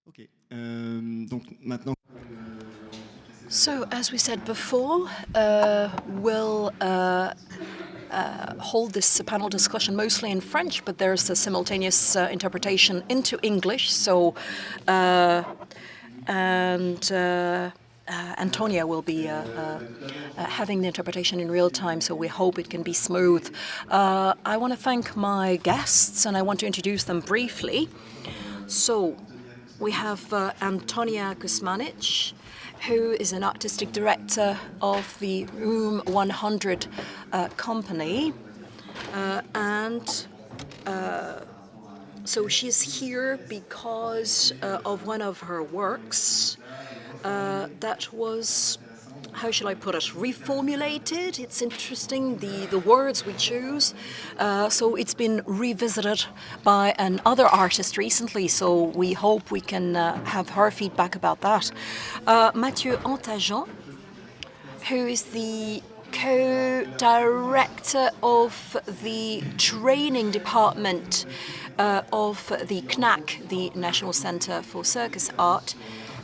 Okay. Donc maintenant. So, as we said before, we'll hold this panel discussion mostly in French, but there's a simultaneous interpretation into English. So, Antonia will be having the interpretation in real time, so we hope it can be smooth. I want to thank my guests, and I want to introduce them briefly. So, we have Antonia Kuzmanić, who is an artistic director of the Room 100 company. So she's here because of one of her works that was, how shall I put it, reformulated. It's interesting, the words we choose. So it's been revisited by another artist recently, so we hope we can have her feedback about that. Mathieu Antajan, who is the co-director of the training department of the CNAC, the National Centre for Circus Art.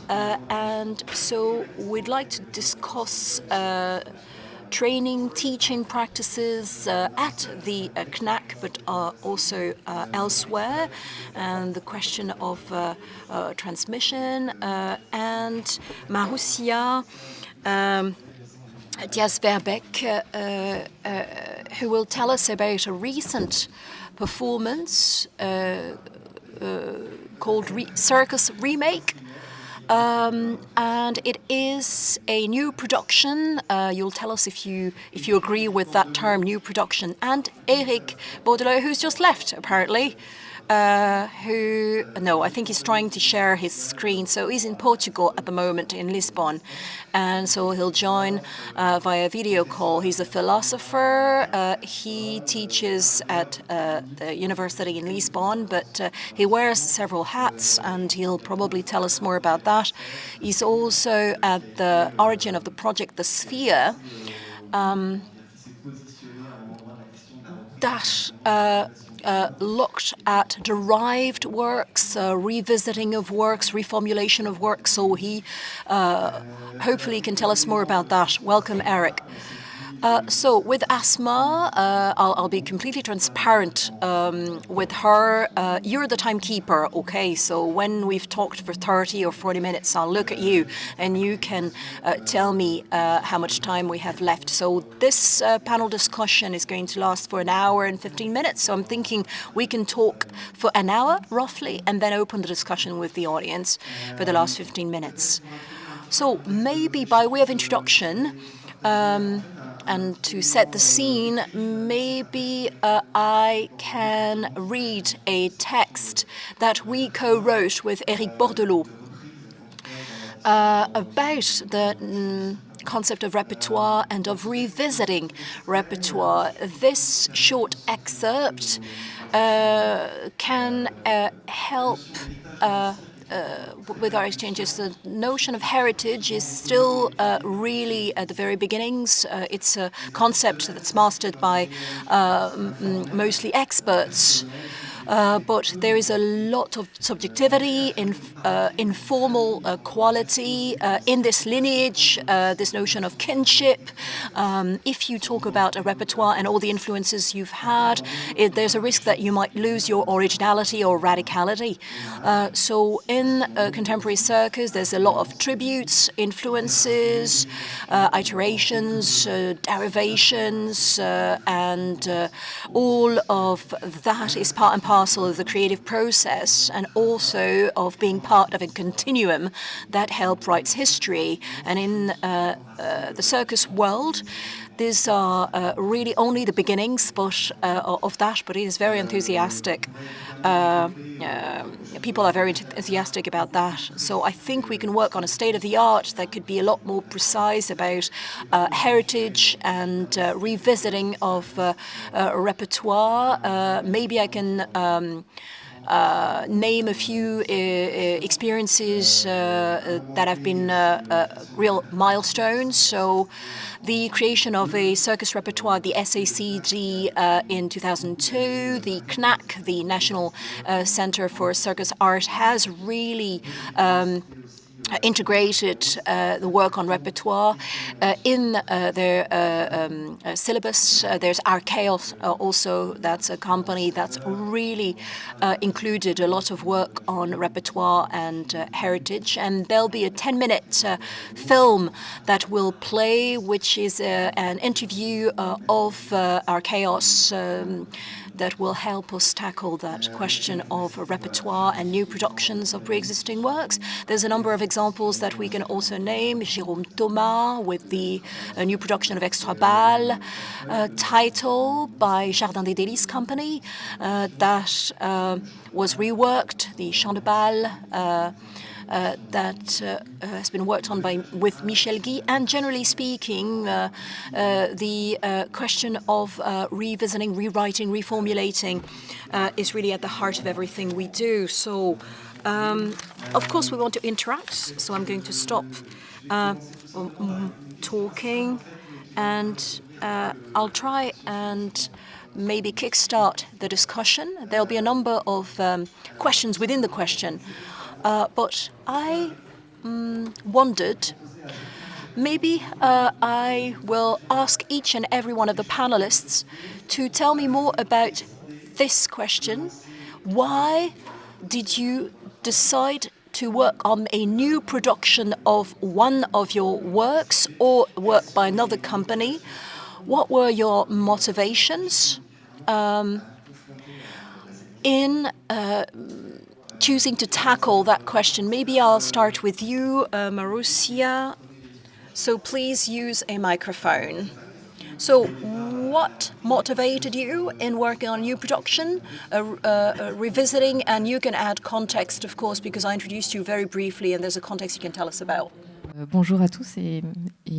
And so we'd like to discuss training, teaching practices at the CNAC, but also elsewhere, and the question of transmission, and Maroussia Diaz Verbeke, who will tell us about a recent performance called Circus Remake. And it is a new production. You'll tell us if you agree with that term, new production. And Erik Bordeleau, who's just left, apparently. I think he's trying to share his screen. So he's in Portugal at the moment, in Lisbon. And so he'll join via video call. He's a philosopher. He teaches at the university in Lisbon, but he wears several hats, and he'll probably tell us more about that. He's also at the origin of the project, The Sphere, that looked at derived works, revisiting of works, reformulation of works. So he hopefully can tell us more about that. Welcome, Erik. So with Asma, I'll be completely transparent with her. You're the timekeeper, okay? So when we've talked for 30 or 40 minutes, I'll look at you and you can tell me how much time we have left. So this panel discussion is going to last for an hour and 15 minutes. So I'm thinking we can talk for an hour, roughly, and then open the discussion with the audience for the last 15 minutes. So maybe by way of introduction, and to set the scene, maybe I can read a text that we co-wrote with Erik Bordeleau about the concept of repertoire and of revisiting repertoire. This short excerpt can help with our exchanges. The notion of heritage is still really at the very beginnings. It's a concept that's mastered by mostly experts. But there is a lot of subjectivity, informal quality in this lineage, this notion of kinship. If you talk about a repertoire and all the influences you've had, there's a risk that you might lose your originality or radicality. So in contemporary circus, there's a lot of tributes, influences, iterations, derivations, and all of that is part and parcel of the creative process, and also of being part of a continuum that help writes history. And in the circus world, these are really only the beginnings of that, but it is very enthusiastic. People are very enthusiastic about that. So I think we can work on a state-of-the-art that could be a lot more precise about heritage and revisiting of repertoire. Maybe I can name a few experiences that have been real milestones. So the creation of a circus repertoire, the SACD, in 2002, the CNAC, the National Center for Circus Art, has really integrated the work on repertoire in their syllabus. There's Archaeos also, that's a company that's really included a lot of work on repertoire and heritage. And there'll be a 10-minute film that will play, which is an interview of Archaeos that will help us tackle that question of repertoire and new productions of pre-existing works. There's a number of examples that we can also name. Jérôme Thomas with the new production of Extra Bal, title by Jardin des Délices company that was reworked, the Chant de Bal, that has been worked on with Michel Guy, and generally speaking, the question of revisiting, rewriting, reformulating is really at the heart of everything we do. So, of course, we want to interact, so I'm going to stop talking, and I'll try and maybe kickstart the discussion. There'll be a number of questions within the question. But I wondered, maybe I will ask each and every one of the panelists to tell me more about this question. Why did you decide to work on a new production of one of your works or work by another company? What were your motivations in choosing to tackle that question? Maybe I'll start with you, Maroussia. So please use a microphone. So what motivated you in working on new production, revisiting, and you can add context, of course, because I introduced you very briefly, and there's a context you can tell us about. Bonjour à tous et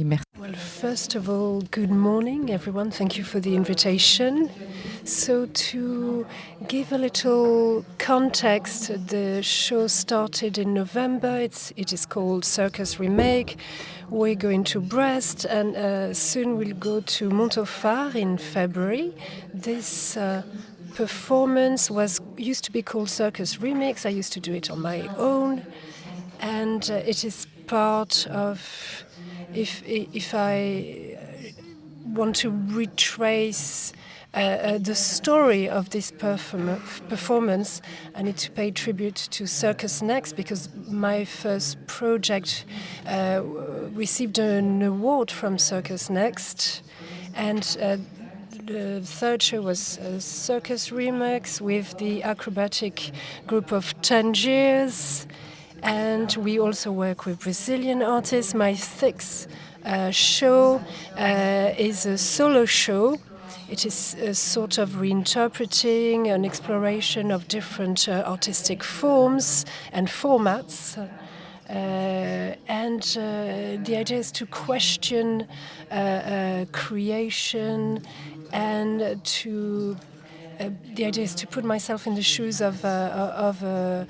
merci. Well, first of all, good morning, everyone. Thank you for the invitation. So to give a little context, the show started in November. It is called Circus Remake. We're going to Brest, and soon we'll go to Montauphard in February. This performance used to be called Circus Remix. I used to do it on my own, and it is part of, if I want to retrace the story of this performance, I need to pay tribute to Circus Next, because my first project received an award from Circus Next, and the third show was Circus Remix with the acrobatic group of Tangiers. And we also work with Brazilian artists. My sixth show is a solo show. It is a sort of reinterpreting, an exploration of different artistic forms and formats. And the idea is to question creation, and the idea is to put myself in the shoes of an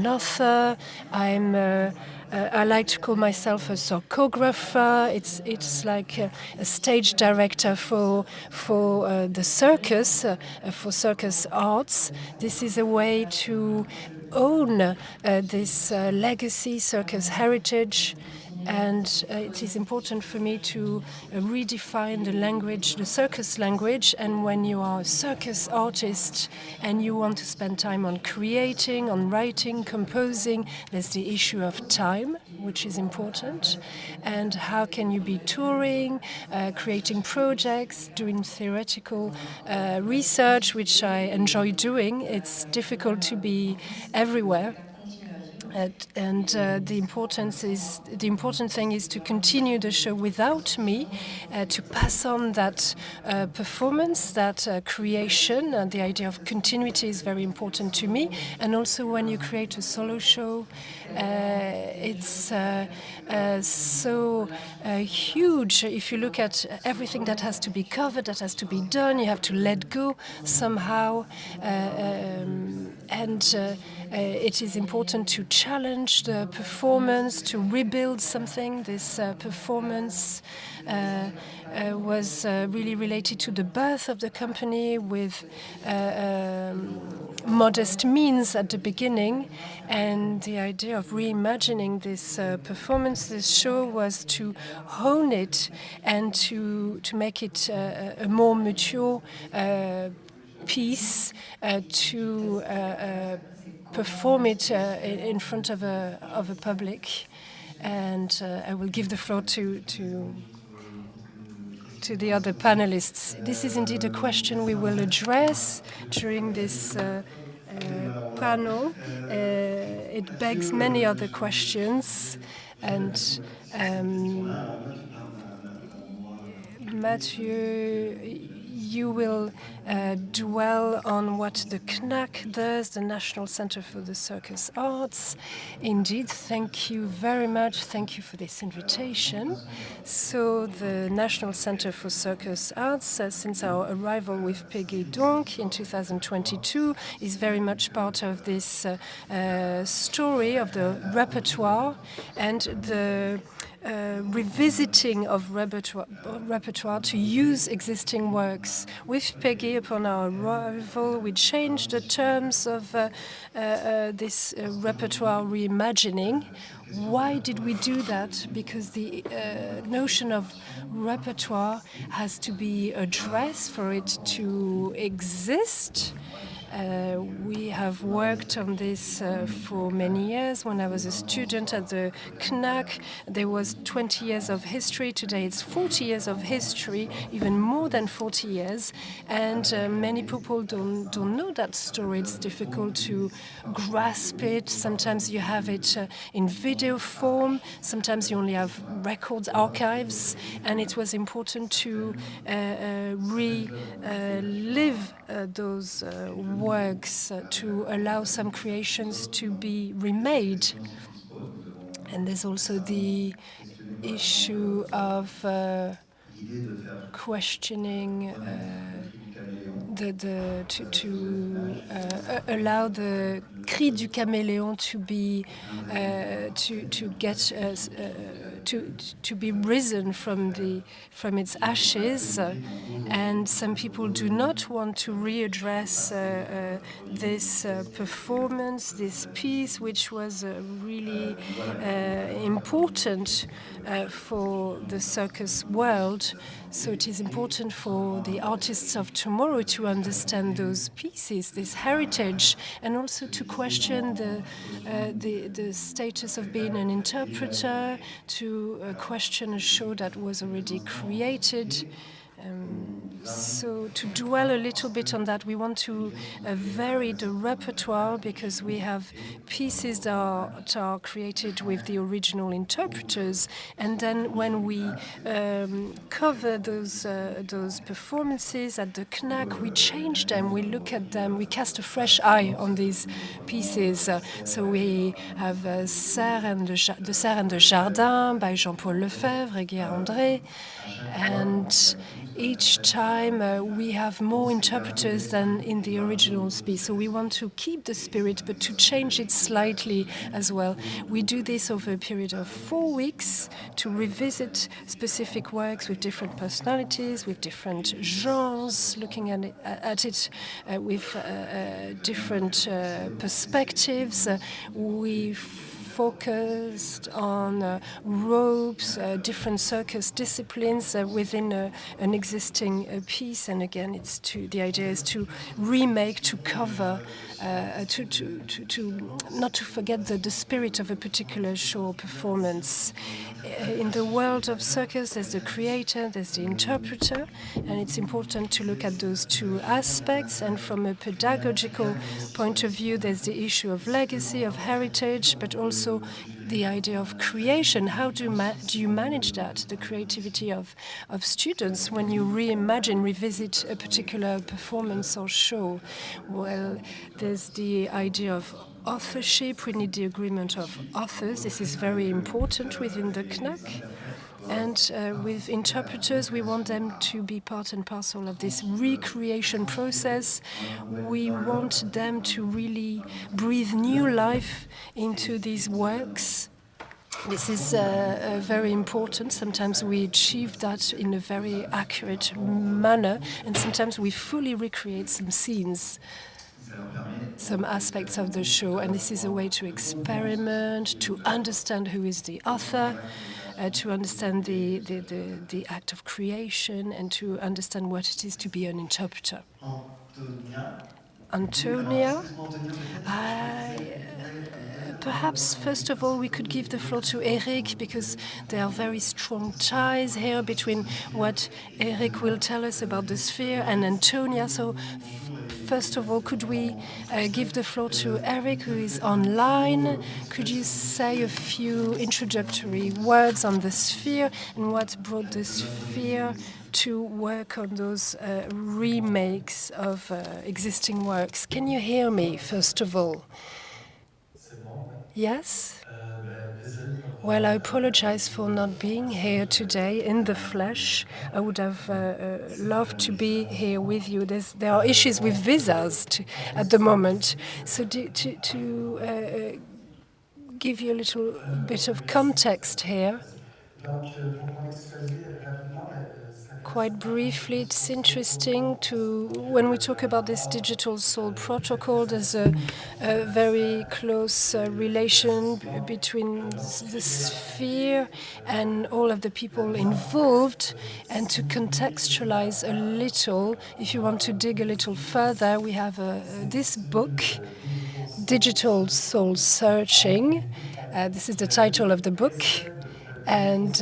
author. I like to call myself a circographer. It's like a stage director for the circus, for circus arts. This is a way to own this legacy, circus heritage. And it is important for me to redefine the language, the circus language. And when you are a circus artist and you want to spend time on creating, on writing, composing, there's the issue of time, which is important. And how can you be touring, creating projects, doing theoretical research, which I enjoy doing. It's difficult to be everywhere. The important thing is to continue the show without me, to pass on that performance, that creation. The idea of continuity is very important to me. And also, when you create a solo show, it's so huge. If you look at everything that has to be covered, that has to be done, you have to let go somehow, it is important to challenge the performance, to rebuild something. This performance was really related to the birth of the company with modest means at the beginning. And the idea of reimagining this performance, this show, was to hone it and to make it a more mature piece, to perform it in front of a public. And I will give the floor to the other panelists. This is indeed a question we will address during this panel. It begs many other questions, and Mathieu, you will dwell on what the CNAC does, the National Center for the Circus Arts. Indeed, thank you very much. Thank you for this invitation. So the National Center for Circus Arts, since our arrival with Peggy Donc in 2022, is very much part of this story of the repertoire and the revisiting of repertoire to use existing works. With Peggy, upon our arrival, we changed the terms of this repertoire reimagining. Why did we do that? Because the notion of repertoire has to be addressed for it to exist. We have worked on this for many years. When I was a student at the CNAC, there was 20 years of history. Today it's 40 years of history, even more than 40 years. And many people don't know that story. It's difficult to grasp it. Sometimes you have it in video form. Sometimes you only have records, archives. And it was important to relive those works, to allow some creations to be remade. And there's also the issue of questioning to allow the cri du caméléon to be to be risen from its ashes, and some people do not want to readdress this performance, this piece, which was really important for the circus world. So it is important for the artists of tomorrow to understand those pieces, this heritage, and also to question the status of being an interpreter, to question a show that was already created. So to dwell a little bit on that, we want to vary the repertoire, because we have pieces that are created with the original interpreters, and then when we cover those performances at the CNAC, we change them, we look at them, we cast a fresh eye on these pieces. So we have the Serre and the Jardin by Jean-Paul Lefebvre, Guillaume André, and each time we have more interpreters than in the original piece. So we want to keep the spirit, but to change it slightly as well. We do this over a period of 4 weeks to revisit specific works with different personalities, with different genres, looking at it with different perspectives. We focused on ropes, different circus disciplines within an existing piece. And again, the idea is to remake, to cover, to not to forget the spirit of a particular show or performance. In the world of circus, there's the creator, there's the interpreter, and it's important to look at those two aspects. And from a pedagogical point of view, there's the issue of legacy, of heritage, but also the idea of creation. How do you manage that, the creativity of students, when you reimagine, revisit a particular performance or show? Well, there's the idea of authorship. We need the agreement of authors. This is very important within the CNAC. And with interpreters, we want them to be part and parcel of this recreation process. We want them to really breathe new life into these works. This is very important. Sometimes we achieve that in a very accurate manner, and sometimes we fully recreate some scenes, some aspects of the show. And this is a way to experiment, to understand who is the author, to understand the act of creation, and to understand what it is to be an interpreter. Antonia, perhaps first of all we could give the floor to Erik, because there are very strong ties here between what Erik will tell us about the sphere and Antonia. So first of all, could we give the floor to Erik, who is online? Could you say a few introductory words on the sphere and what brought the sphere to work on those remakes of existing works? Can you hear me, first of all? Yes? Well, I apologize for not being here today in the flesh. I would have loved to be here with you. There are issues with visas at the moment. So to give you a little bit of context here, quite briefly, it's interesting when we talk about this digital soul protocol, there's a very close relation between the sphere and all of the people involved. And to contextualize a little, if you want to dig a little further, we have this book, Digital Soul Searching. This is the title of the book. And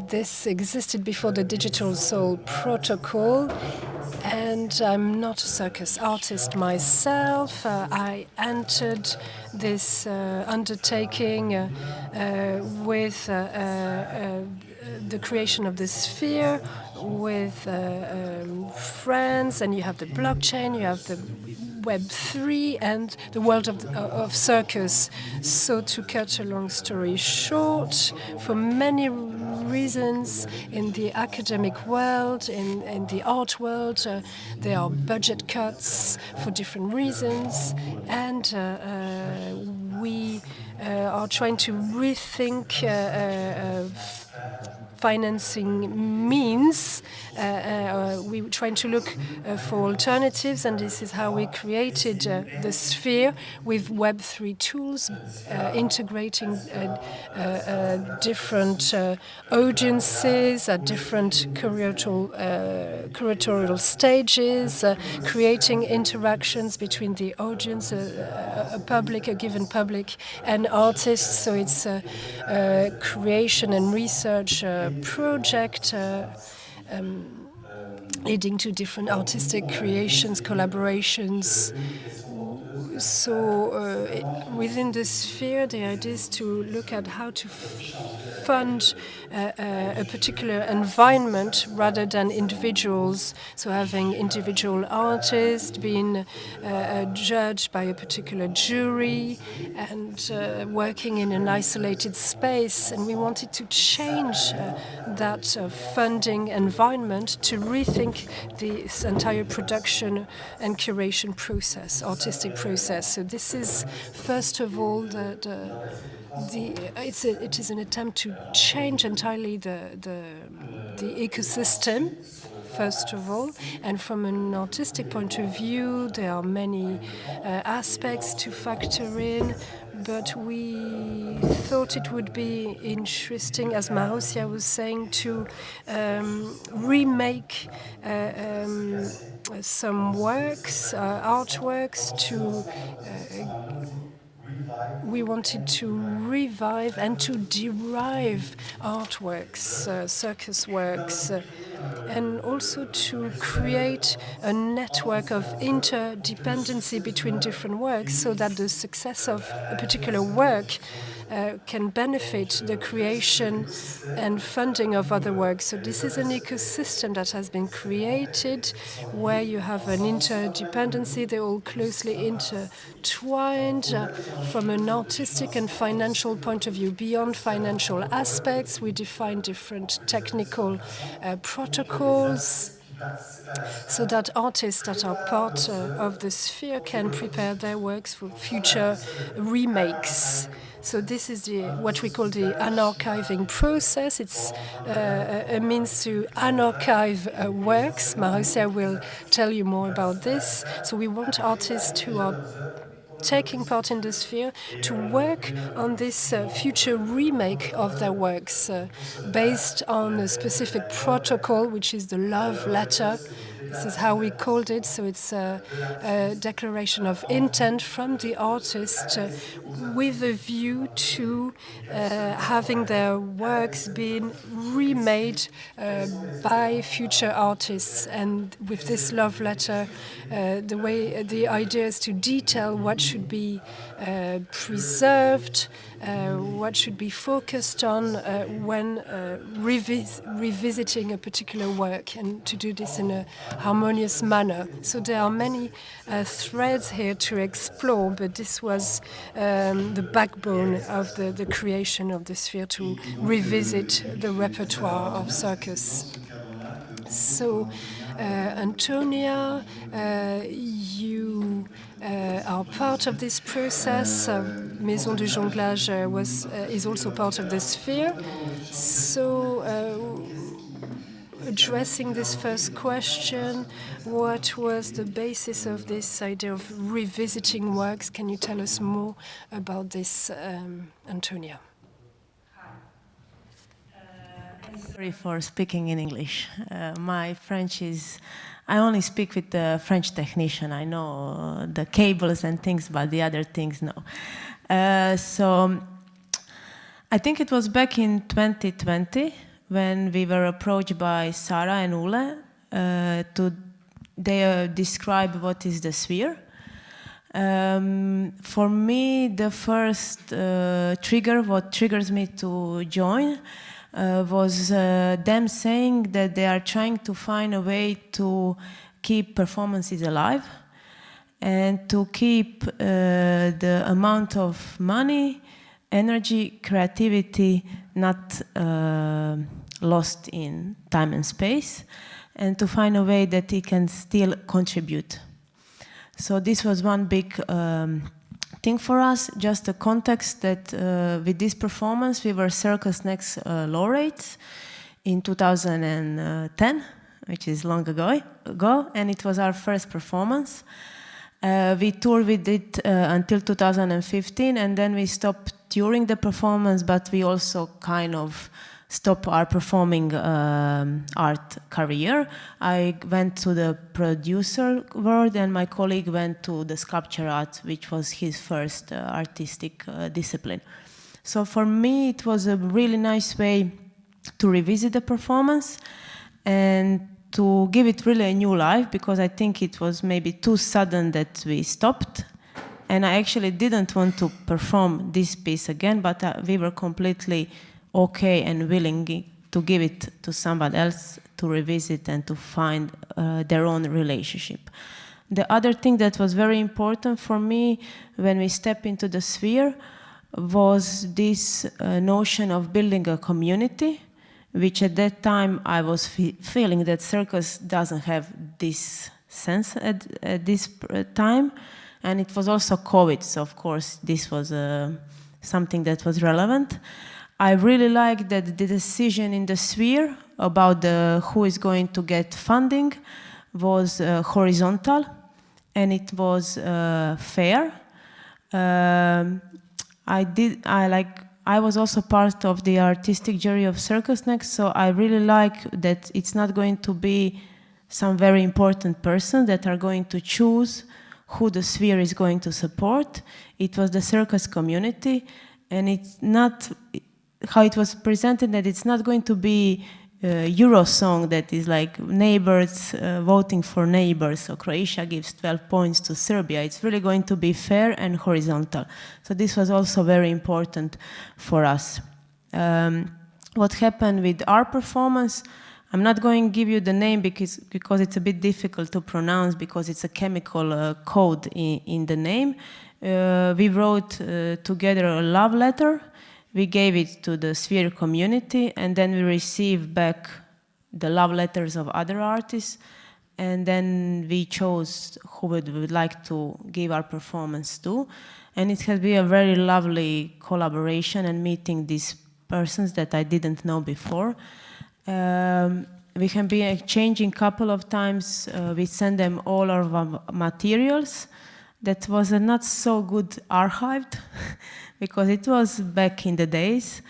this existed before the Digital Soul Protocol. And I'm not a circus artist myself. I entered this undertaking with the creation of the sphere, with friends, and you have the blockchain, you have the Web3, and the world of circus. So to cut a long story short, for many reasons in the academic world, in the art world, there are budget cuts for different reasons, and we are trying to rethink financing means. We're trying to look for alternatives, and this is how we created the sphere with Web3 tools, integrating different audiences at different curatorial stages, creating interactions between the audience, a given public, and artists. So it's a creation and research project leading to different artistic creations, collaborations. So within the sphere, the idea is to look at how to fund a particular environment rather than individuals. So having individual artists being judged by a particular jury and working in an isolated space. And we wanted to change that funding environment to rethink this entire production and curation process, artistic process. So this is, first of all, it is an attempt to change entirely the ecosystem, first of all. And from an artistic point of view, there are many aspects to factor in, but we thought it would be interesting, as Maroussia was saying, to remake some works, artworks, we wanted to revive and to derive artworks, circus works, and also to create a network of interdependency between different works so that the success of a particular work can benefit the creation and funding of other works. So this is an ecosystem that has been created where you have an interdependency. They're all closely intertwined from an artistic and financial point of view. Beyond financial aspects, we define different technical protocols so that artists that are part of the sphere can prepare their works for future remakes. So this is what we call the unarchiving process. It's a means to unarchive works. Maroussia will tell you more about this. So we want artists who are taking part in the sphere to work on this future remake of their works based on a specific protocol, which is the love letter. This is how we called it. So it's a declaration of intent from the artist with a view to having their works being remade by future artists. And with this love letter, the idea is to detail what should be preserved, what should be focused on when revisiting a particular work, and to do this in a harmonious manner. So there are many threads here to explore, but this was the backbone of the creation of the sphere, to revisit the repertoire of circus. So, Antonia, you are part of this process. Maison du Jonglage is also part of the sphere. So, addressing this first question, what was the basis of this idea of revisiting works? Can you tell us more about this, Antonia? Sorry for speaking in English. My French is... I only speak with the French technician. I know the cables and things, but the other things, no. So I think it was back in 2020 when we were approached by Sarah and Ule they describe what is the sphere. For me, the first trigger, what triggers me to join, was them saying that they are trying to find a way to keep performances alive and to keep the amount of money, energy, creativity not lost in time and space, and to find a way that it can still contribute. So this was one big thing for us, just the context that with this performance we were Circus Next laureates in 2010, which is long ago, and it was our first performance. We toured with it until 2015, and then we stopped during the performance, but we also kind of stopped our performing art career. I went to the producer world, and my colleague went to the sculpture art, which was his first artistic discipline. So for me, it was a really nice way to revisit the performance and to give it really a new life, because I think it was maybe too sudden that we stopped. And I actually didn't want to perform this piece again, but we were completely okay and willing to give it to somebody else to revisit and to find their own relationship. The other thing that was very important for me when we stepped into the sphere was this notion of building a community, which at that time I was feeling that circus doesn't have this sense at this time. And it was also COVID, so of course this was something that was relevant. I really like that the decision in the sphere about who is going to get funding was horizontal, and it was fair. I was also part of the artistic jury of Circus Next, so I really like that it's not going to be some very important person that are going to choose who the sphere is going to support. It was the circus community, and it's not how it was presented, that it's not going to be Euro song that is like neighbors voting for neighbors. So Croatia gives 12 points to Serbia. It's really going to be fair and horizontal. So this was also very important for us. What happened with our performance, I'm not going to give you the name because it's a bit difficult to pronounce, because it's a chemical code in the name. We wrote together a love letter. We gave it to the Sphere community, and then we received back the love letters of other artists, and then we chose who we would like to give our performance to. And it has been a very lovely collaboration and meeting these persons that I didn't know before. We have been exchanging a couple of times. We sent them all our materials. That was not so good archived, because it was back in the days.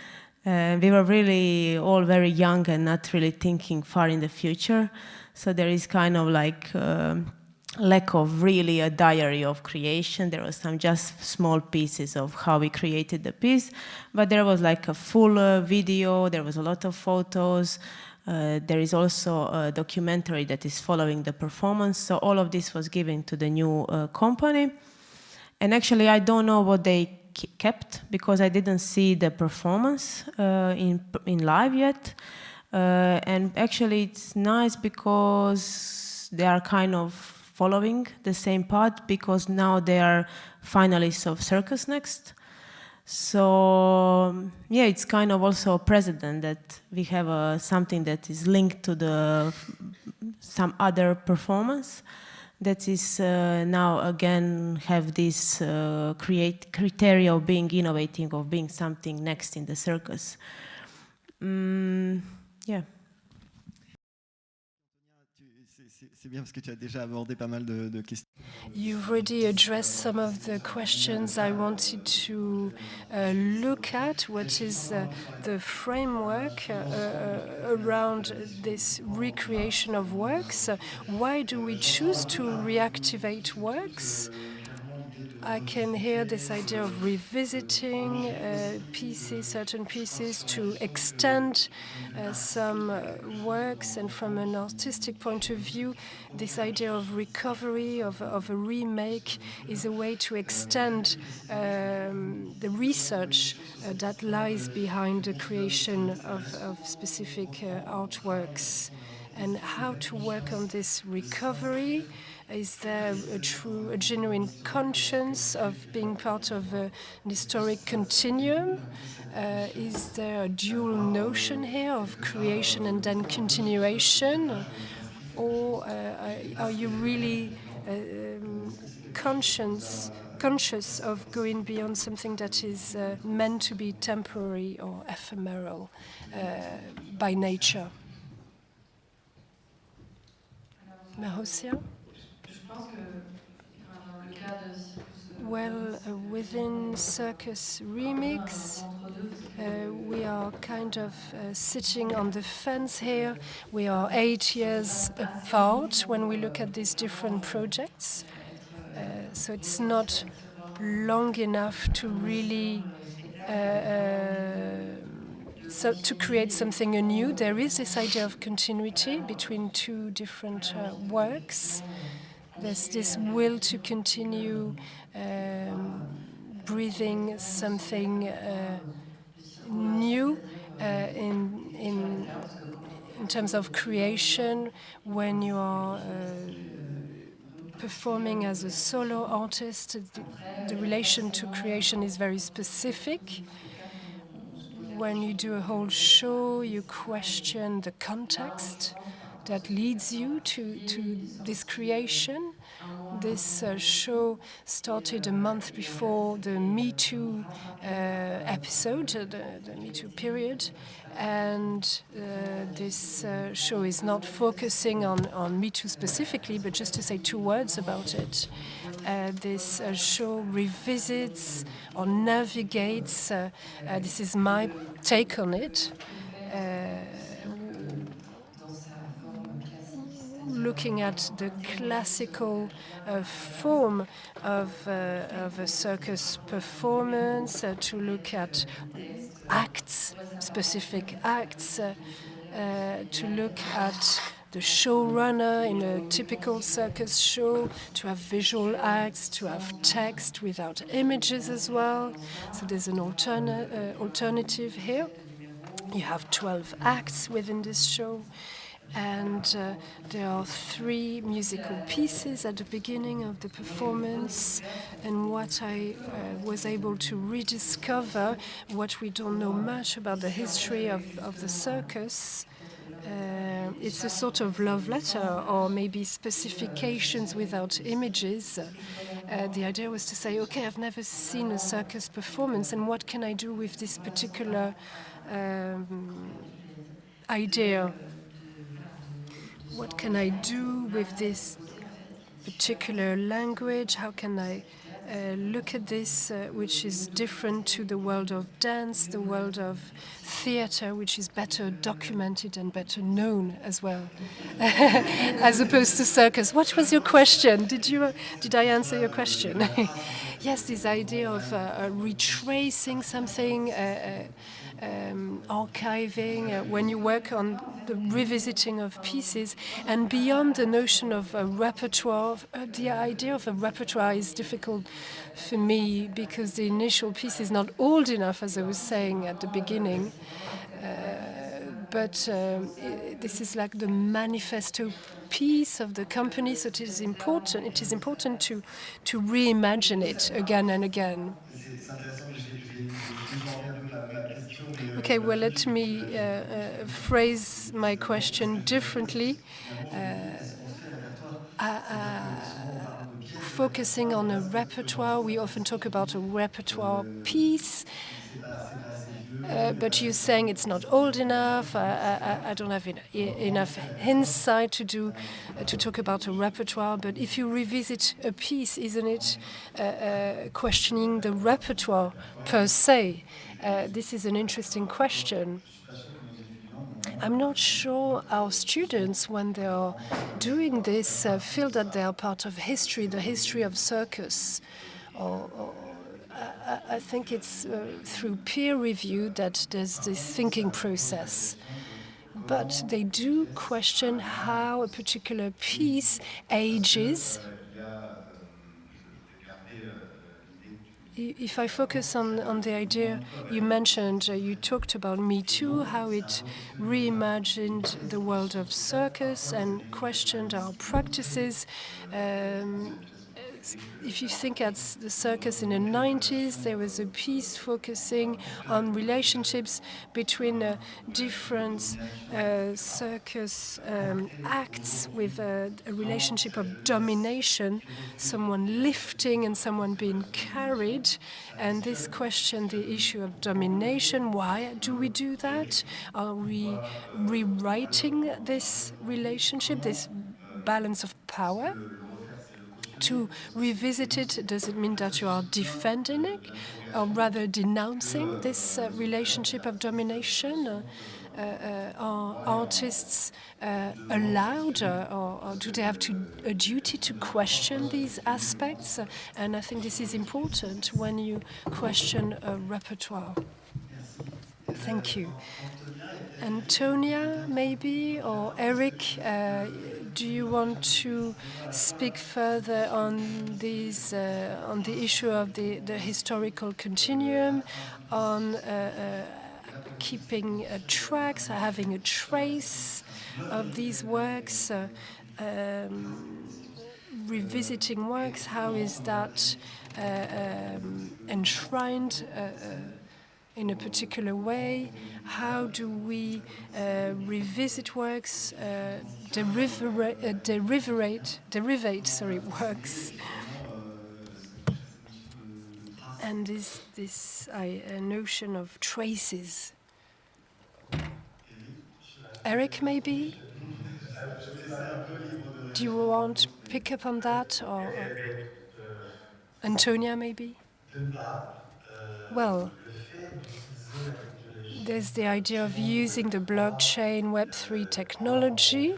We were really all very young and not really thinking far in the future. So there is kind of like lack of really a diary of creation. There was some just small pieces of how we created the piece, but there was like a full video, there was a lot of photos. There is also a documentary that is following the performance. So all of this was given to the new company. And actually, I don't know what they kept, because I didn't see the performance in live yet. And actually, it's nice because they are kind of following the same path, because now they are finalists of Circus Next. So yeah, it's kind of also a precedent that we have something that is linked to some other performance that is now again have this criteria of being innovative, of being something next in the circus. Yeah. C'est bien parce que tu as déjà abordé pas mal de questions. You've already addressed some of the questions I wanted to look at. What is the framework around this recreation of works? Why do we choose to reactivate works? I can hear this idea of revisiting pieces, certain pieces, to extend some works, and from an artistic point of view, this idea of recovery, of a remake, is a way to extend the research that lies behind the creation of specific artworks. And how to work on this recovery? Is there a genuine conscience of being part of an historic continuum? Is there a dual notion here of creation and then continuation? Or are you really conscious of going beyond something that is meant to be temporary or ephemeral by nature? Maroussia? Well, within Circus Remix, we are kind of sitting on the fence here. We are 8 years apart when we look at these different projects. So it's not long enough to really to create something anew. There is this idea of continuity between two different works. There's this will to continue breathing something new in terms of creation. When you are performing as a solo artist, the relation to creation is very specific. When you do a whole show, you question the context that leads you to this creation. this show started a month before the Me Too episode, the Me Too period. And this show is not focusing on Me Too specifically, but just to say 2 words about it. This show revisits or navigates, this is my take on it, looking at the classical form of a circus performance, to look at acts, specific acts, to look at the showrunner in a typical circus show, to have visual acts, to have text without images as well. So there's an alternative here. You have 12 acts within this show. And there are 3 musical pieces at the beginning of the performance. And what I was able to rediscover, what we don't know much about the history of the circus, it's a sort of love letter, or maybe specifications without images. The idea was to say, okay, I've never seen a circus performance, and what can I do with this particular idea? What can I do with this particular language? How can I look at this, which is different to the world of dance, the world of theater, which is better documented and better known as well, as opposed to circus. What was your question? Did I answer your question? Yes, this idea of retracing something, archiving, when you work on the revisiting of pieces, and beyond the notion of a repertoire, the idea of a repertoire is difficult for me because the initial piece is not old enough, as I was saying at the beginning. But this is like the manifesto piece of the company, so it is important. It is important to reimagine it again and again. Okay, well, let me phrase my question differently. Focusing on a repertoire, we often talk about a repertoire piece, but you're saying it's not old enough. I don't have enough insight to talk about a repertoire. But if you revisit a piece, isn't it questioning the repertoire per se? This is an interesting question. I'm not sure our students, when they are doing this, feel that they are part of history, the history of circus. I think it's through peer review that there's this thinking process. But they do question how a particular piece ages. If I focus on the idea you mentioned, you talked about Me Too, how it reimagined the world of circus and questioned our practices. If you think at the circus in the 90s, there was a piece focusing on relationships between different circus acts with a relationship of domination, someone lifting and someone being carried. And this questioned the issue of domination. Why do we do that? Are we rewriting this relationship, this balance of power? To revisit it, does it mean that you are defending it, or rather denouncing this relationship of domination? Are artists allowed, or do they have a duty to question these aspects? And I think this is important when you question a repertoire. Thank you. Antonia, maybe, or Erik, do you want to speak further on these, on the issue of the historical continuum, on keeping tracks, having a trace of these works, revisiting works? How is that enshrined in a particular way? How do we revisit works, derivate works? And this notion of traces. Erik, maybe? Do you want to pick up on that, or Antonia, maybe? Well, there's the idea of using the blockchain Web3 technology.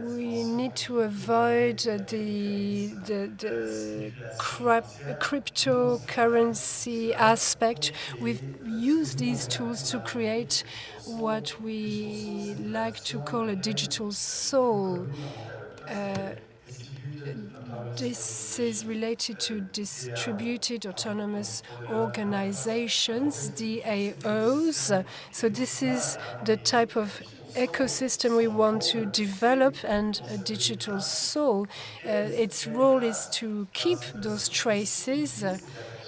We need to avoid the cryptocurrency aspect. We've used these tools to create what we like to call a digital soul. This is related to distributed autonomous organizations, DAOs. So this is the type of ecosystem we want to develop, and a digital soul. Its role is to keep those traces,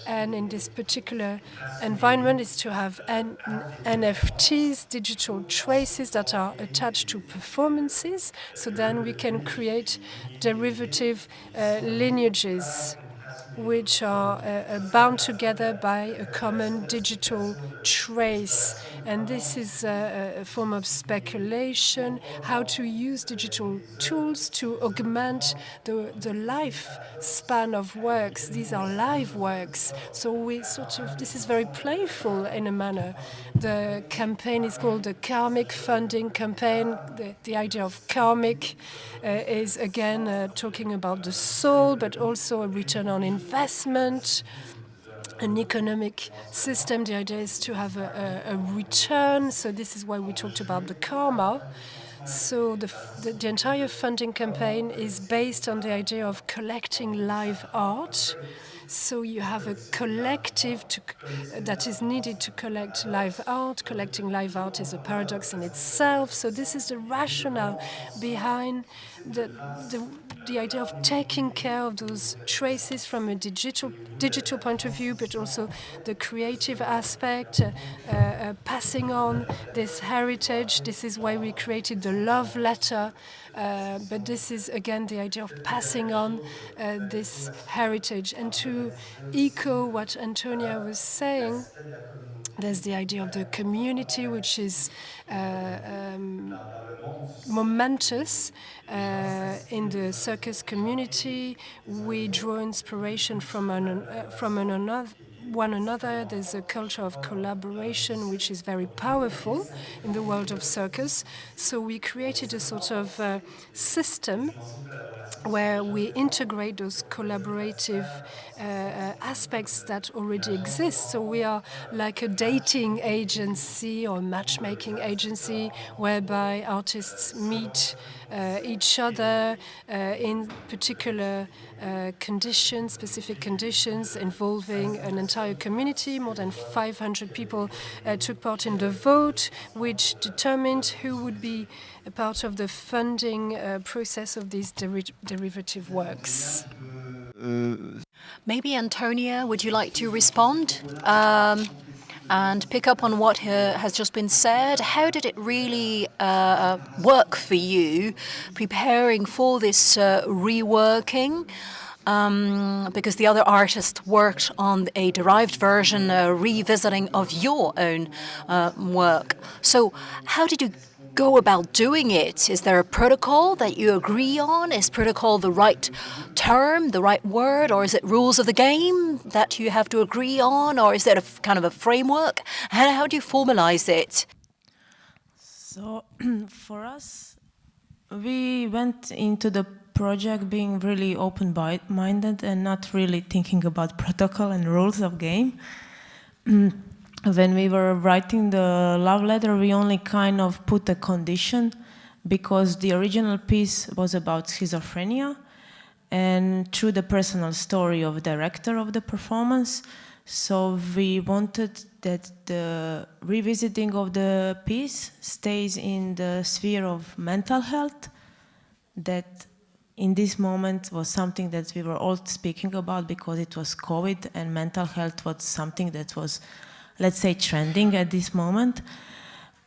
and in this particular environment is to have NFTs, digital traces that are attached to performances, so then we can create derivative lineages which are bound together by a common digital trace. And this is a form of speculation, how to use digital tools to augment the lifespan of works. These are live works. So we this is very playful in a manner. The campaign is called the Karmic Funding Campaign. The idea of karmic is again talking about the soul, but also a return on investment, an economic system. The idea is to have a return. So this is why we talked about the karma. So the entire funding campaign is based on the idea of collecting live art. So you have a collective that is needed to collect live art. Collecting live art is a paradox in itself. So this is the rationale behind the idea of taking care of those traces from a digital point of view, but also the creative aspect, passing on this heritage. This is why we created the love letter. But this is, again, the idea of passing on this heritage. And to echo what Antonia was saying, there's the idea of the community, which is momentous. In the circus community, we draw inspiration from one another. There's a culture of collaboration which is very powerful in the world of circus. So we created a sort of system where we integrate those collaborative aspects that already exist. So we are like a dating agency or matchmaking agency whereby artists meet each other in particular conditions, specific conditions involving an entire community. More than 500 people took part in the vote, which determined who would be a part of the funding process of these derivative works. Maybe Antonia, would you like to respond and pick up on what has just been said? How did it really work for you preparing for this reworking? Because the other artists worked on a derived version, revisiting of your own work. So how did you go about doing it? Is there a protocol that you agree on? Is protocol the right term, the right word, or is it rules of the game that you have to agree on, or is it a kind of a framework? How do you formalize it? So for us, we went into the project being really open-minded and not really thinking about protocol and rules of game. When we were writing the love letter, we only kind of put a condition because the original piece was about schizophrenia and through the personal story of the director of the performance. So we wanted that the revisiting of the piece stays in the sphere of mental health, that in this moment was something that we were all speaking about because it was COVID and mental health was something that was, let's say, trending at this moment.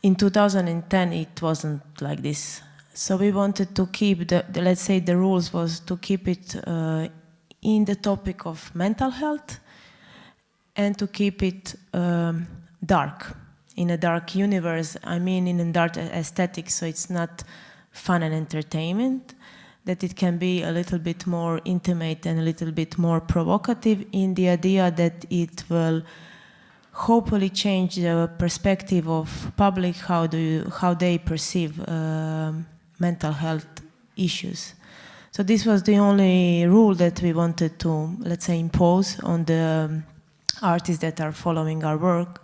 In 2010, it wasn't like this. So we wanted to keep let's say the rules was to keep it in the topic of mental health and to keep it dark, in a dark universe. I mean in a dark aesthetic, so it's not fun and entertainment, that it can be a little bit more intimate and a little bit more provocative, in the idea that it will hopefully change the perspective of public, how they perceive mental health issues. So this was the only rule that we wanted to, let's say, impose on the artists that are following our work,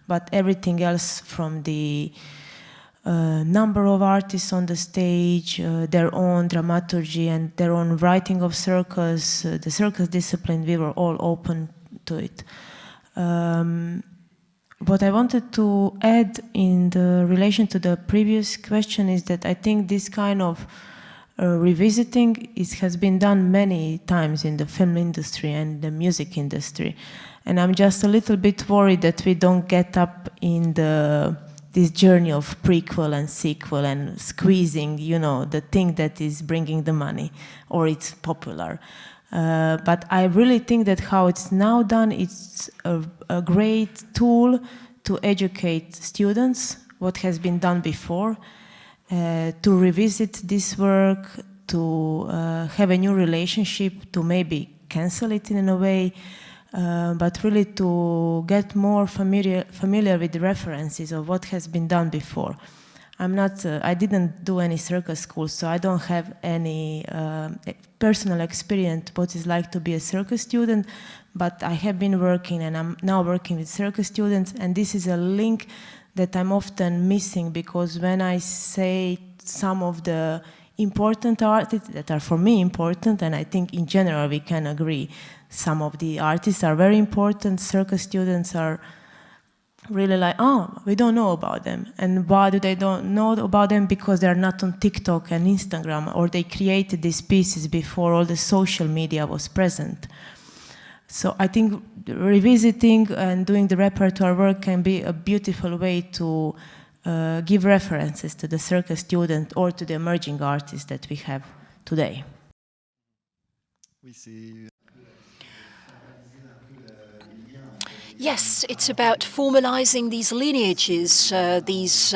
but everything else, from the number of artists on the stage, their own dramaturgy and their own writing of circus, the circus discipline, we were all open to it. What I wanted to add in the relation to the previous question is that I think this kind of revisiting has been done many times in the film industry and the music industry. And I'm just a little bit worried that we don't get up in this journey of prequel and sequel and squeezing, you know, the thing that is bringing the money or it's popular. But I really think that how it's now done, it's a great tool to educate students what has been done before, to revisit this work, to have a new relationship, to maybe cancel it in a way, but really to get more familiar with the references of what has been done before. I didn't do any circus school, so I don't have any personal experience what it's like to be a circus student, but I have been working and I'm now working with circus students, and this is a link that I'm often missing, because when I say some of the important artists that are for me important, and I think in general we can agree, some of the artists are very important, circus students are really like, oh, we don't know about them. And why do they don't know about them? Because they're not on TikTok and Instagram, or they created these pieces before all the social media was present. So I think revisiting and doing the repertoire work can be a beautiful way to give references to the circus student or to the emerging artists that we have today. Yes, it's about formalizing these lineages, these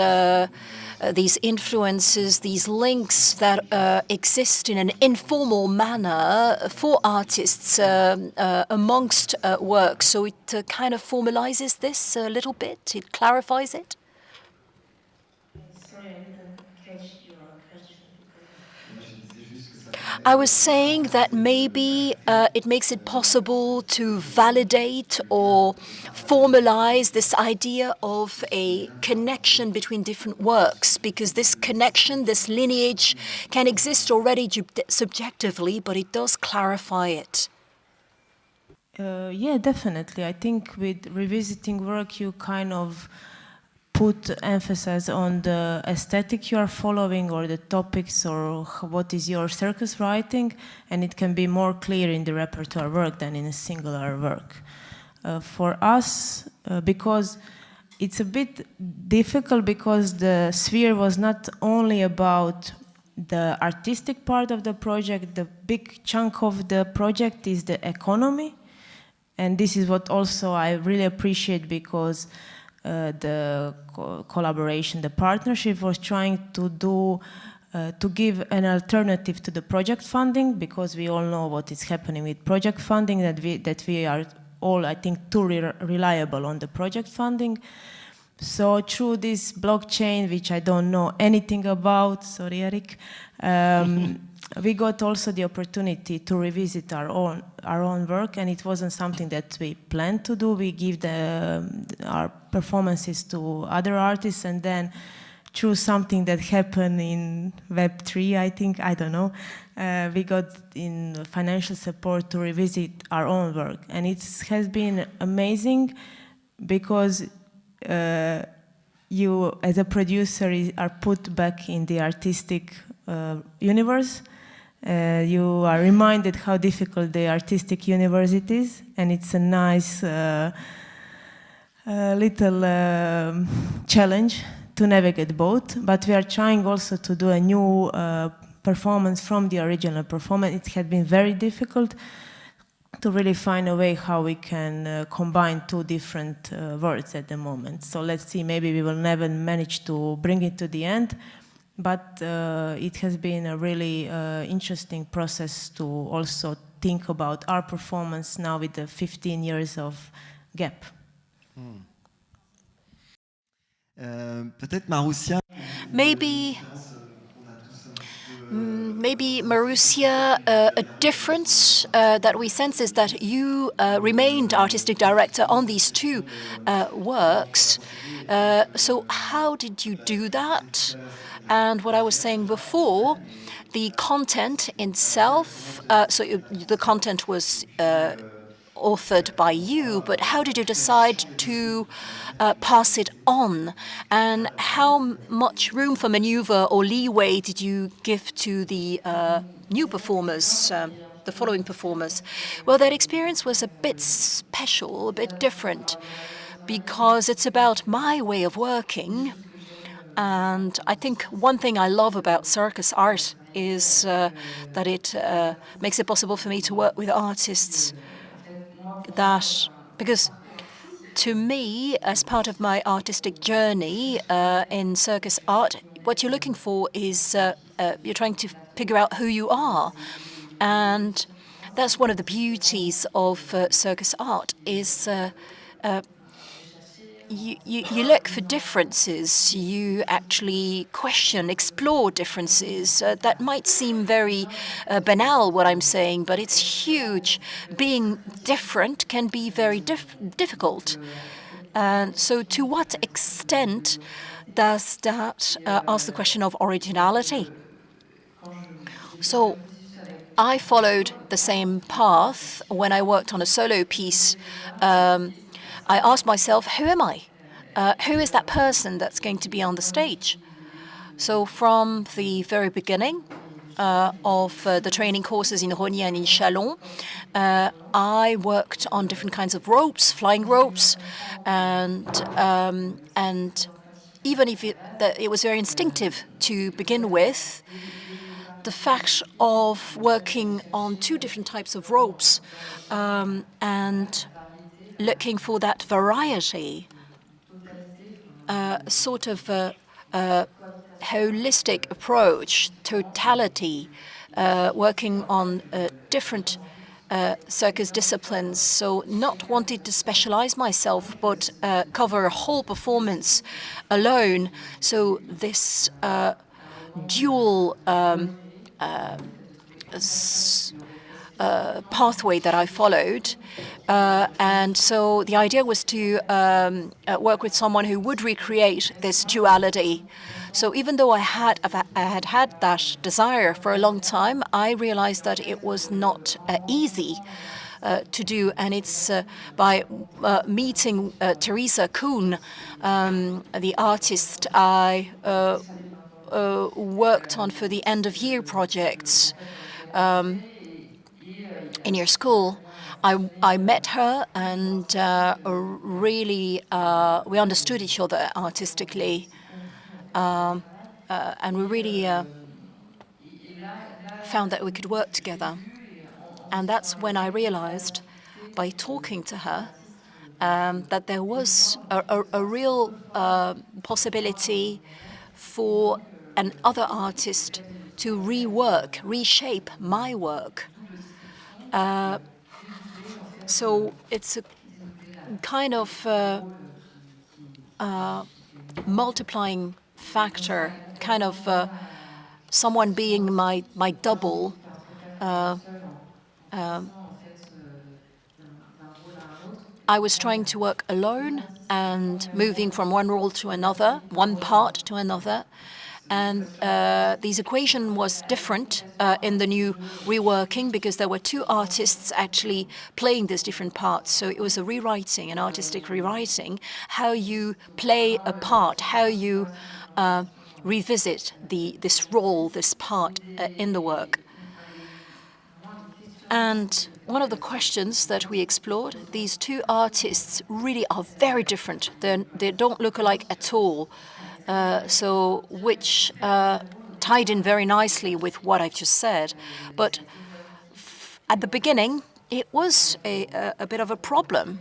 influences, these links that exist in an informal manner for artists amongst works. So it kind of formalizes this a little bit, it clarifies it. Sorry, I didn't catch your question. I was saying that maybe it makes it possible to validate or formalize this idea of a connection between different works, because this connection, this lineage can exist already subjectively, but it does clarify it. Yeah, definitely. I think with revisiting work, you kind of put emphasis on the aesthetic you are following, or the topics, or what is your circus writing, and it can be more clear in the repertoire work than in a singular work. For us, because it's a bit difficult, because the sphere was not only about the artistic part of the project, the big chunk of the project is the economy, and this is what also I really appreciate, because the collaboration, the partnership was trying to do, to give an alternative to the project funding, because we all know what is happening with project funding, that we are all, I think, too reliable on the project funding. So through this blockchain, which I don't know anything about, sorry, Erik, we got also the opportunity to revisit our own work, and it wasn't something that we planned to do. We give our performances to other artists, and then through something that happened in Web3, I think, I don't know, we got in financial support to revisit our own work. And it has been amazing, because you, as a producer, are put back in the artistic universe, You are reminded how difficult the artistic universe it is, and it's a nice little challenge to navigate both. But we are trying also to do a new performance from the original performance. It had been very difficult to really find a way how we can combine two different words at the moment. So let's see, maybe we will never manage to bring it to the end, but it has been a really interesting process to also think about our performance now with the 15 years of gap. Peut-être Maroussia. Maybe Maroussia, a difference that we sense is that you remained artistic director on these two works. So how did you do that? And what I was saying before, the content itself, the content was authored by you, but how did you decide to pass it on? And how much room for maneuver or leeway did you give to the new performers, the following performers? Well, that experience was a bit special, a bit different, because it's about my way of working. And I think one thing I love about circus art is that it makes it possible for me to work with artists because to me, as part of my artistic journey in circus art, what you're looking for is you're trying to figure out who you are. And that's one of the beauties of circus art is you look for differences, you actually question, explore differences. That might seem very banal, what I'm saying, but it's huge. Being different can be very difficult. And so to what extent does that ask the question of originality? So I followed the same path when I worked on a solo piece. I asked myself, who am I? Who is that person that's going to be on the stage? So from the very beginning of the training courses in Rogny and in Chalon, I worked on different kinds of ropes, flying ropes, and even if it was very instinctive to begin with, the fact of working on two different types of ropes and looking for that variety, sort of a holistic approach, totality, working on different circus disciplines. So not wanting to specialize myself, but cover a whole performance alone. So this dual pathway that I followed. And so the idea was to work with someone who would recreate this duality. So even though I had that desire for a long time, I realized that it was not easy to do. And it's by meeting Teresa Kuhn, the artist I worked on for the end-of-year projects in your school. I met her and really we understood each other artistically, and we really found that we could work together. And that's when I realized, by talking to her, that there was a real possibility for another artist to reshape my work. So it's a kind of multiplying factor, kind of someone being my double. I was trying to work alone and moving from one role to another, one part to another. And this equation was different in the new reworking because there were two artists actually playing these different parts. So it was a rewriting, an artistic rewriting, how you play a part, how you revisit this role, this part in the work. And one of the questions that we explored, these two artists really are very different. They don't look alike at all. So which tied in very nicely with what I've just said. But at the beginning, it was a bit of a problem.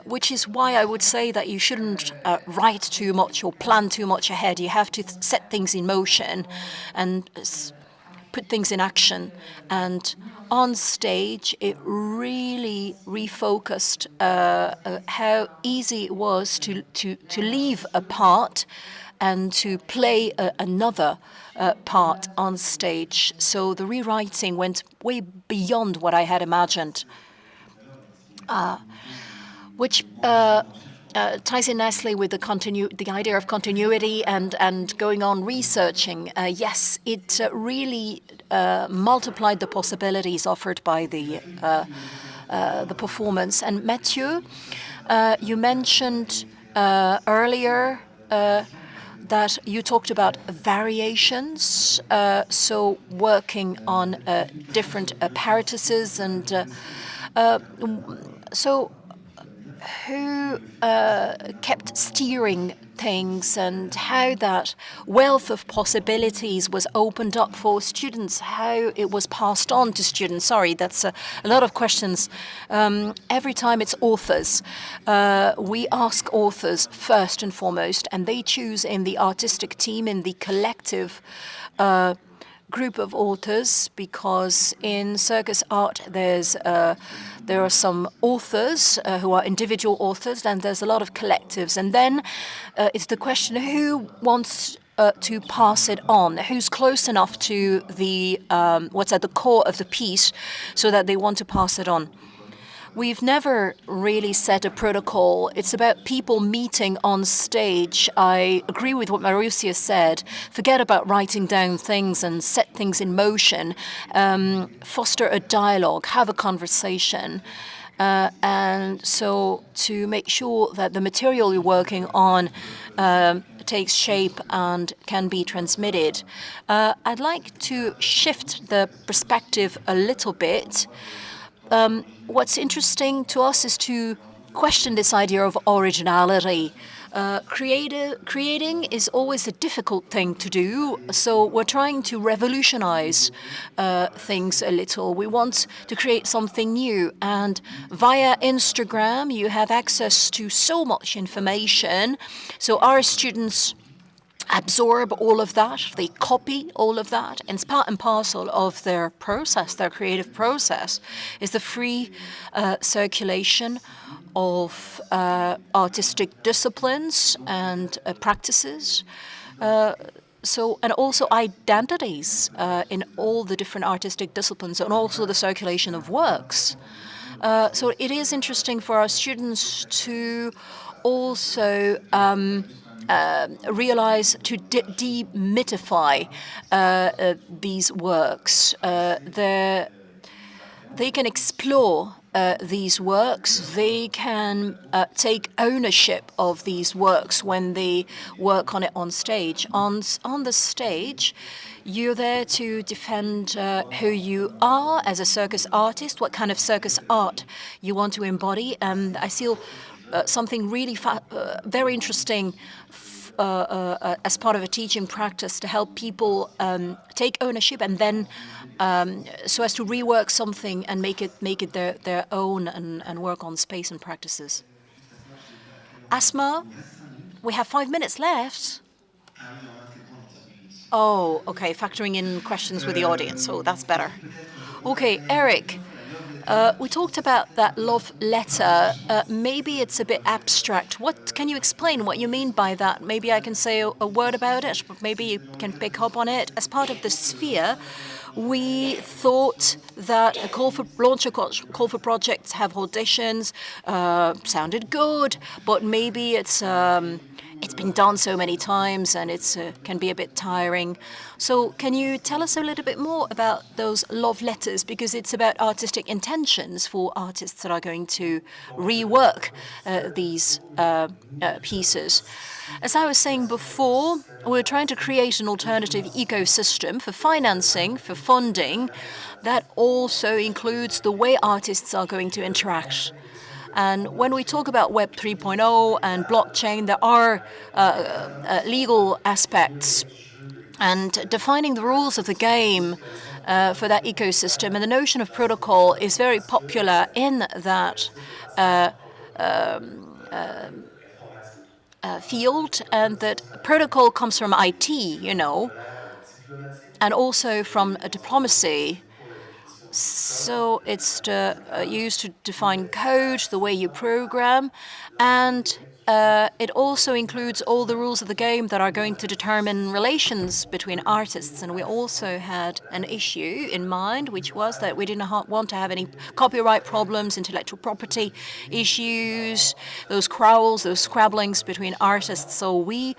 Which is why I would say that you shouldn't write too much or plan too much ahead. You have to set things in motion and put things in action. And on stage, it really refocused how easy it was to leave a part and to play another part on stage. So the rewriting went way beyond what I had imagined. Which ties in nicely with the idea of continuity and going on researching. Yes, it really multiplied the possibilities offered by the performance. And Mathieu, you mentioned earlier that you talked about variations, so working on different apparatuses and so who kept steering things and how that wealth of possibilities was opened up for students, how it was passed on to students? Sorry, that's a lot of questions. Every time it's authors, we ask authors first and foremost, and they choose in the artistic team, in the collective group of authors, because in circus art there are some authors who are individual authors, and there's a lot of collectives. And then it's the question who wants to pass it on, who's close enough to the what's at the core of the piece so that they want to pass it on. We've never really set a protocol. It's about people meeting on stage. I agree with what Maroussia said. Forget about writing down things and set things in motion. Foster a dialogue, have a conversation. And so to make sure that the material you're working on takes shape and can be transmitted. I'd like to shift the perspective a little bit. What's interesting to us is to question this idea of originality. Creating is always a difficult thing to do, so we're trying to revolutionize things a little. We want to create something new, and via Instagram you have access to so much information, so our students absorb all of that, they copy all of that, and it's part and parcel of their process, their creative process, is the free circulation of artistic disciplines and practices. And also identities in all the different artistic disciplines, and also the circulation of works. So it is interesting for our students to also realize, to demythify these works. They can explore these works. They can take ownership of these works when they work on it on stage. On the stage, you're there to defend who you are as a circus artist, what kind of circus art you want to embody. And I feel something really very interesting as part of a teaching practice to help people take ownership and then so as to rework something and make it their own and work on space and practices. Asma, we have 5 minutes left. Oh, okay, factoring in questions with the audience, so that's better. Okay, Erik. We talked about that love letter. Maybe it's a bit abstract. What can you explain what you mean by that? Maybe I can say a word about it, but maybe you can pick up on it. As part of the sphere, we thought that a call for projects, have auditions, sounded good, but maybe it's it's been done so many times and it's can be a bit tiring. So can you tell us a little bit more about those love letters? Because it's about artistic intentions for artists that are going to rework these pieces. As I was saying before, we're trying to create an alternative ecosystem for financing, for funding, that also includes the way artists are going to interact. And when we talk about Web 3.0 and blockchain, there are legal aspects and defining the rules of the game for that ecosystem. And the notion of protocol is very popular in that field, and that protocol comes from IT, you know, and also from diplomacy. So it's used to define code, the way you program, and it also includes all the rules of the game that are going to determine relations between artists. And we also had an issue in mind, which was that we didn't want to have any copyright problems, intellectual property issues, those quarrels, those scrabblings between artists. So we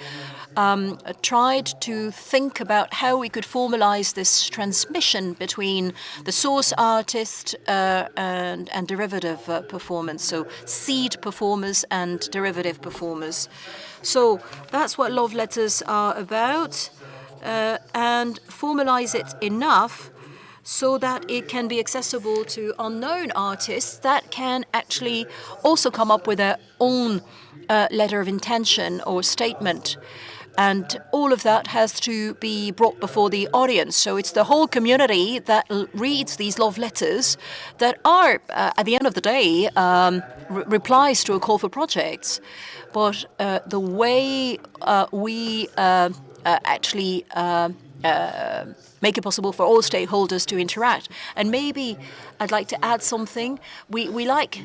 tried to think about how we could formalize this transmission between the source artist and derivative performance, so seed performers and derivative performers. So that's what love letters are about, and formalize it enough so that it can be accessible to unknown artists that can actually also come up with their own letter of intention or statement. And all of that has to be brought before the audience. So it's the whole community that reads these love letters that are, at the end of the day, replies to a call for projects. But the way we actually make it possible for all stakeholders to interact. And maybe I'd like to add something. We like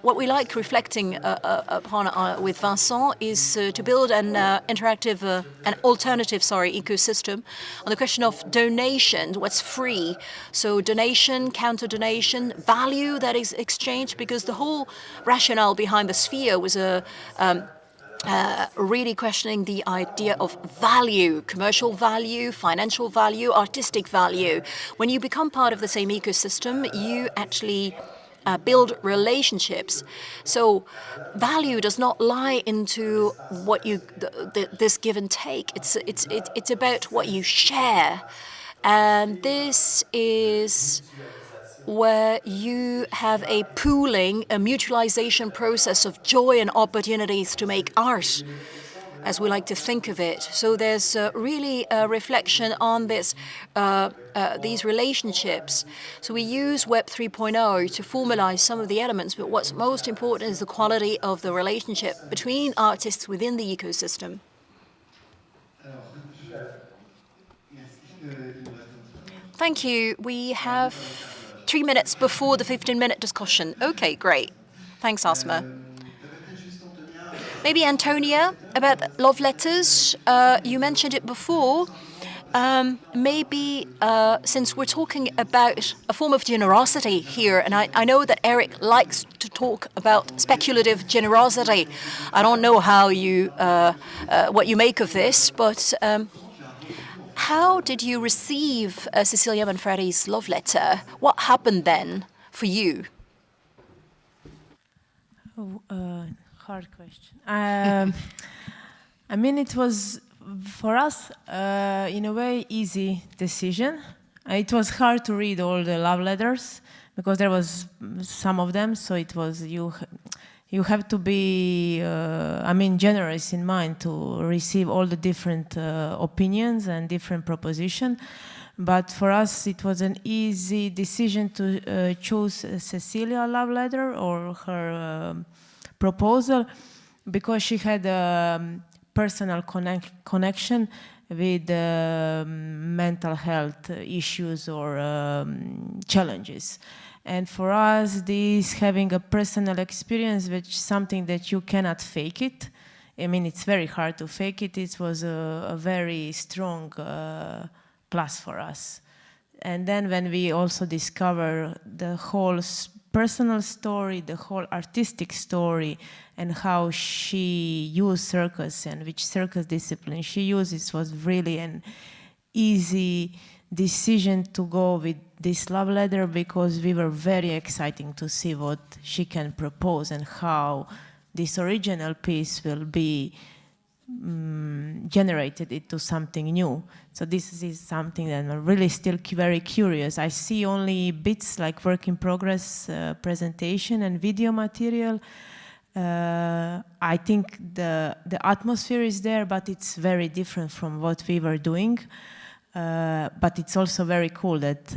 what we like reflecting upon with Vincent is to build an interactive, an alternative, ecosystem on the question of donation, what's free. So donation, counter donation, value that is exchanged, because the whole rationale behind the sphere was really questioning the idea of value, commercial value, financial value, artistic value. When you become part of the same ecosystem, you actually build relationships. So value does not lie into what you this give and take. It's about what you share, and this is where you have a pooling, a mutualization process of joy and opportunities to make art, as we like to think of it. So there's really a reflection on this, these relationships. So we use Web 3.0 to formalize some of the elements, but what's most important is the quality of the relationship between artists within the ecosystem. Thank you. We have 3 minutes before the 15-minute discussion. Okay, great. Thanks, Asma. Maybe Antonia, about love letters. You mentioned it before. Maybe since we're talking about a form of generosity here, and I know that Erik likes to talk about speculative generosity. I don't know how you what you make of this, but how did you receive Cecilia Manfredi's love letter? What happened then for you? Hard question. I mean, it was, for us, in a way, easy decision. It was hard to read all the love letters because there was some of them, so it was, you have to be, generous in mind to receive all the different opinions and different propositions. But for us, it was an easy decision to choose Cecilia love letter or her proposal, because she had a personal connection with mental health issues or challenges. And for us, this having a personal experience, which is something that you cannot fake it. I mean, it's very hard to fake it. It was a very strong plus for us. And then when we also discover the whole personal story, the whole artistic story, and how she used circus and which circus discipline she uses was really an easy decision to go with this love letter, because we were very exciting to see what she can propose and how this original piece will be generated into something new. So this is something that I'm really still very curious. I see only bits like work in progress presentation and video material. I think the atmosphere is there, but it's very different from what we were doing. But it's also very cool that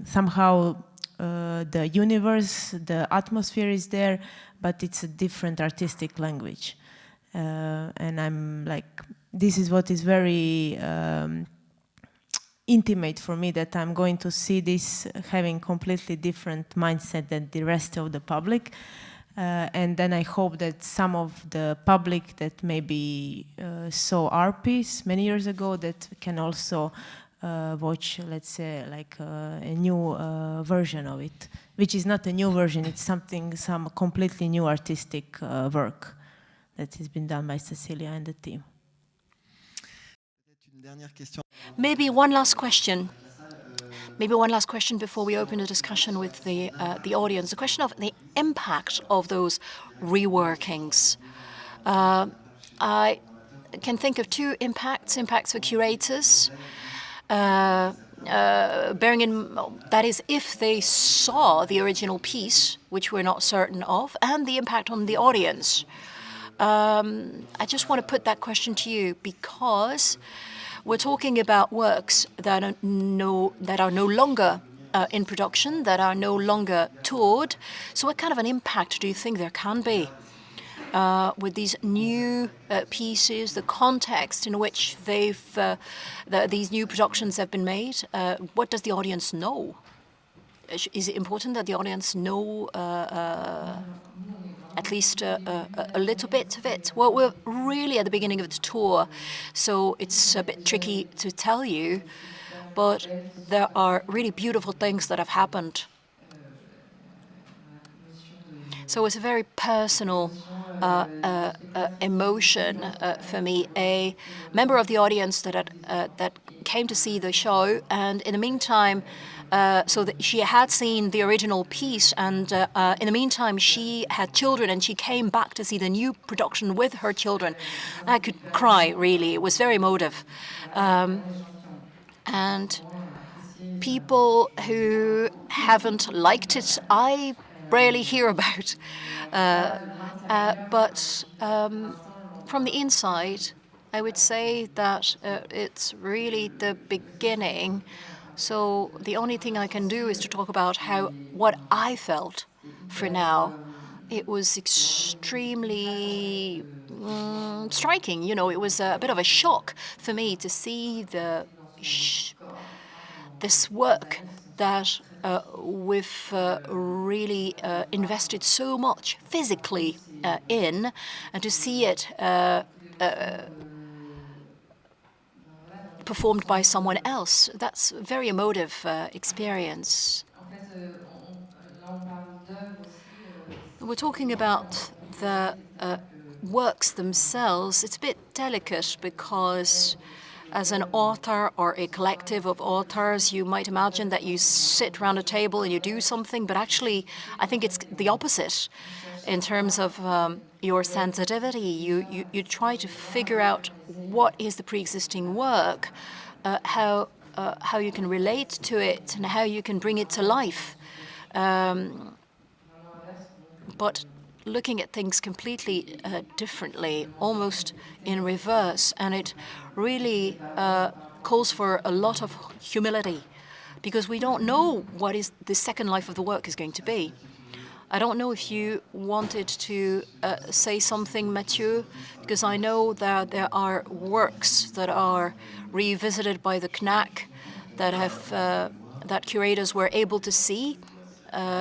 somehow the universe, the atmosphere is there, but it's a different artistic language. And I'm like, this is what is very intimate for me, that I'm going to see this having completely different mindset than the rest of the public. And then I hope that some of the public that maybe saw our piece many years ago, that can also watch, let's say, like a new version of it, which is not a new version, it's some completely new artistic work that has been done by Cecilia and the team. Maybe one last question. Maybe one last question before we open a discussion with the audience. The question of the impact of those reworkings. I can think of two impacts for curators. Bearing in, that is, if they saw the original piece, which we're not certain of, and the impact on the audience. I just want to put that question to you, because we're talking about works that are no longer in production, that are no longer toured. So what kind of an impact do you think there can be with these new pieces, the context in which these new productions have been made? What does the audience know? Is it important that the audience know at least a little bit of it? Well, we're really at the beginning of the tour, so it's a bit tricky to tell you, but there are really beautiful things that have happened. So it's a very personal emotion for me. A member of the audience that came to see the show, and in the meantime, so that she had seen the original piece, and in the meantime she had children, and she came back to see the new production with her children. I could cry, really. It was very emotive. And people who haven't liked it, I rarely hear about. But from the inside, I would say that it's really the beginning. So the only thing I can do is to talk about what I felt for now. It was extremely striking. You know, it was a bit of a shock for me to see this work that we've really invested so much physically in, and to see it performed by someone else. That's a very emotive experience. We're talking about the works themselves. It's a bit delicate, because as an author or a collective of authors, you might imagine that you sit around a table and you do something, but actually I think it's the opposite in terms of your sensitivity. You try to figure out what is the pre-existing work, how you can relate to it, and how you can bring it to life. But looking at things completely differently, almost in reverse, and it really calls for a lot of humility, because we don't know what is the second life of the work is going to be. I don't know if you wanted to say something, Mathieu, because I know that there are works that are revisited by the CNAC that curators were able to see.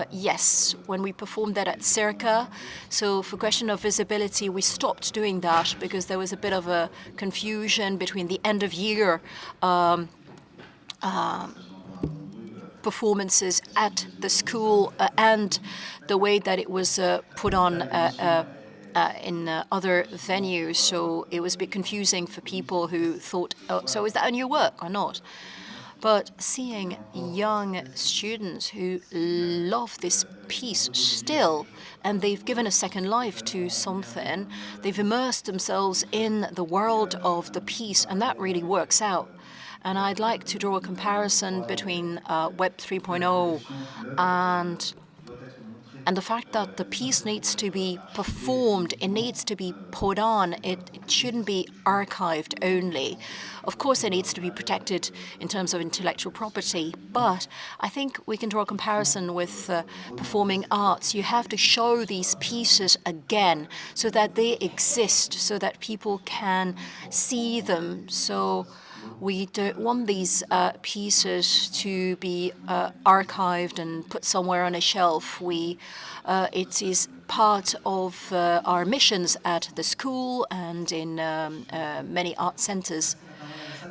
Yes, when we performed that at Circa. So for question of visibility, we stopped doing that because there was a bit of a confusion between the end of year performances at the school and the way that it was put on in other venues. So it was a bit confusing for people who thought, oh, so is that a new work or not? But seeing young students who love this piece still, and they've given a second life to something, they've immersed themselves in the world of the piece, and that really works out. And I'd like to draw a comparison between Web 3.0 and the fact that the piece needs to be performed, it needs to be put on, it shouldn't be archived only. Of course, it needs to be protected in terms of intellectual property, but I think we can draw a comparison with performing arts. You have to show these pieces again so that they exist, so that people can see them. So we don't want these pieces to be archived and put somewhere on a shelf. It is part of our missions at the school and in many art centres.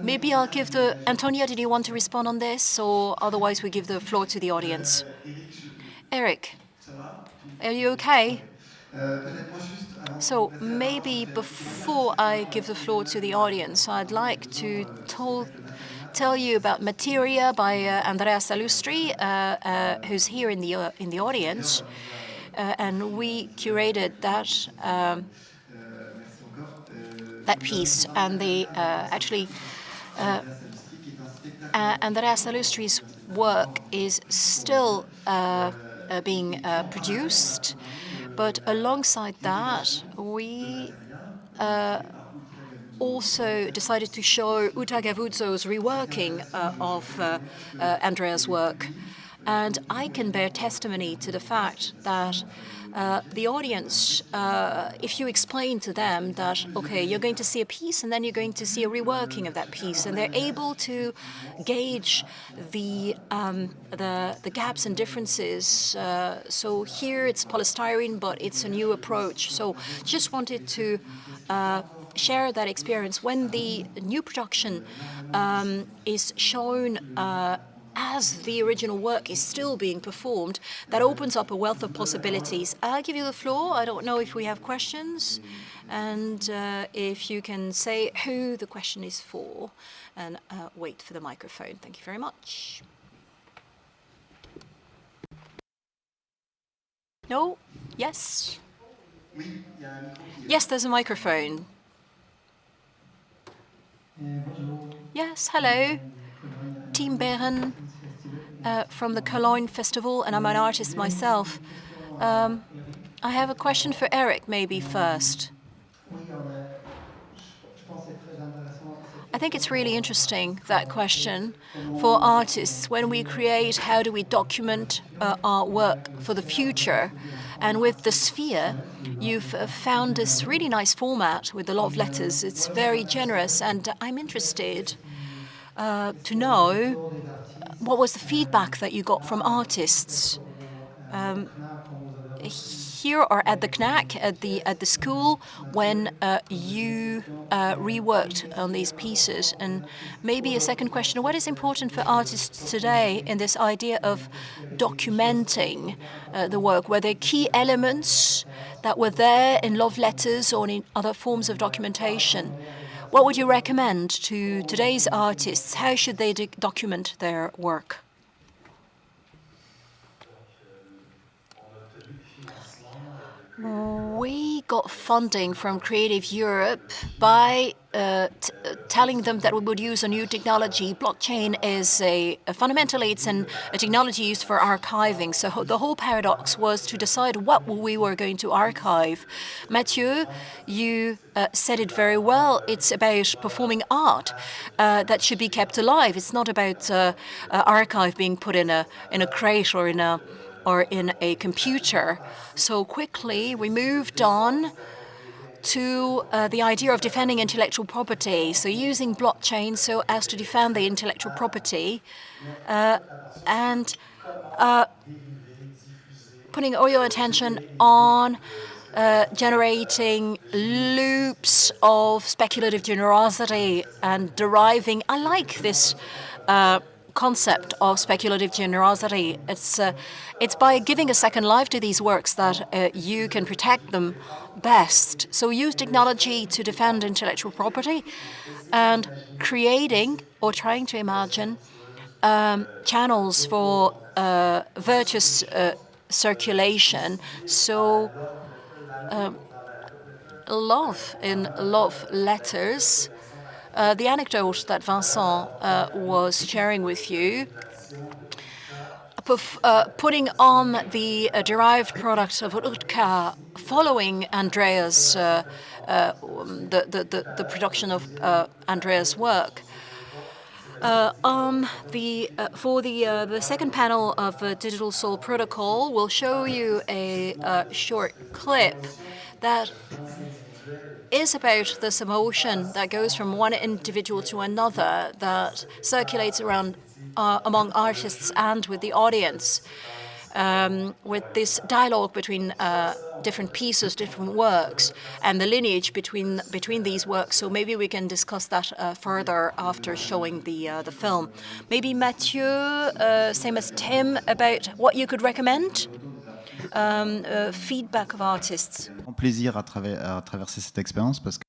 Maybe I'll give Antonia, did you want to respond on this? Or otherwise we give the floor to the audience. Eric, are you okay? So maybe before I give the floor to the audience, I'd like to tell you about Materia by Andrea Salustri, who's here in the audience, and we curated that piece, and they actually Andrea Salustri's work is still being produced. But alongside that, we also decided to show Uta Gavuzzo's reworking of Andrea's work. And I can bear testimony to the fact that the audience, if you explain to them that, okay, you're going to see a piece and then you're going to see a reworking of that piece, and they're able to gauge the gaps and differences. So here it's polystyrene, but it's a new approach. So just wanted to share that experience. When the new production is shown as the original work is still being performed, that opens up a wealth of possibilities. I'll give you the floor. I don't know if we have questions, and if you can say who the question is for, and wait for the microphone. Thank you very much. No? Yes? Yes, there's a microphone. Yes, hello. Team Beren from the Cologne Festival, and I'm an artist myself. I have a question for Erik, maybe first. I think it's really interesting, that question. For artists, when we create, how do we document our work for the future? And with the Sphere, you've found this really nice format with the love letters. It's very generous, and I'm interested to know what was the feedback that you got from artists here or at the CNAC, at the school, when you reworked on these pieces. And maybe a second question: what is important for artists today in this idea of documenting the work? Were there key elements that were there in love letters or in other forms of documentation? What would you recommend to today's artists? How should they document their work? We got funding from Creative Europe by telling them that we would use a new technology. Blockchain is fundamentally it's a technology used for archiving. So the whole paradox was to decide what we were going to archive. Mathieu, you said it very well. It's about performing art that should be kept alive. It's not about archive being put in a crate or in a computer. So quickly we moved on to the idea of defending intellectual property. So using blockchain so as to defend the intellectual property and putting all your attention on generating loops of speculative generosity and deriving. I like this concept of speculative generosity. It's by giving a second life to these works that you can protect them best. So use technology to defend intellectual property and creating or trying to imagine channels for virtuous circulation. So love in love letters. The anecdote that Vincent was sharing with you, putting on the derived product of Utka, following Andrea's the production of Andrea's work. For the second panel of Digital Soul Protocol, we'll show you a short clip that is about this emotion that goes from one individual to another, that circulates around among artists and with the audience, with this dialogue between different pieces, different works, and the lineage between these works. So maybe we can discuss that further after showing the film. Maybe Mathieu, same as Tim, about what you could recommend. Feedback of artists. Plaisir à traverser cette expérience parce que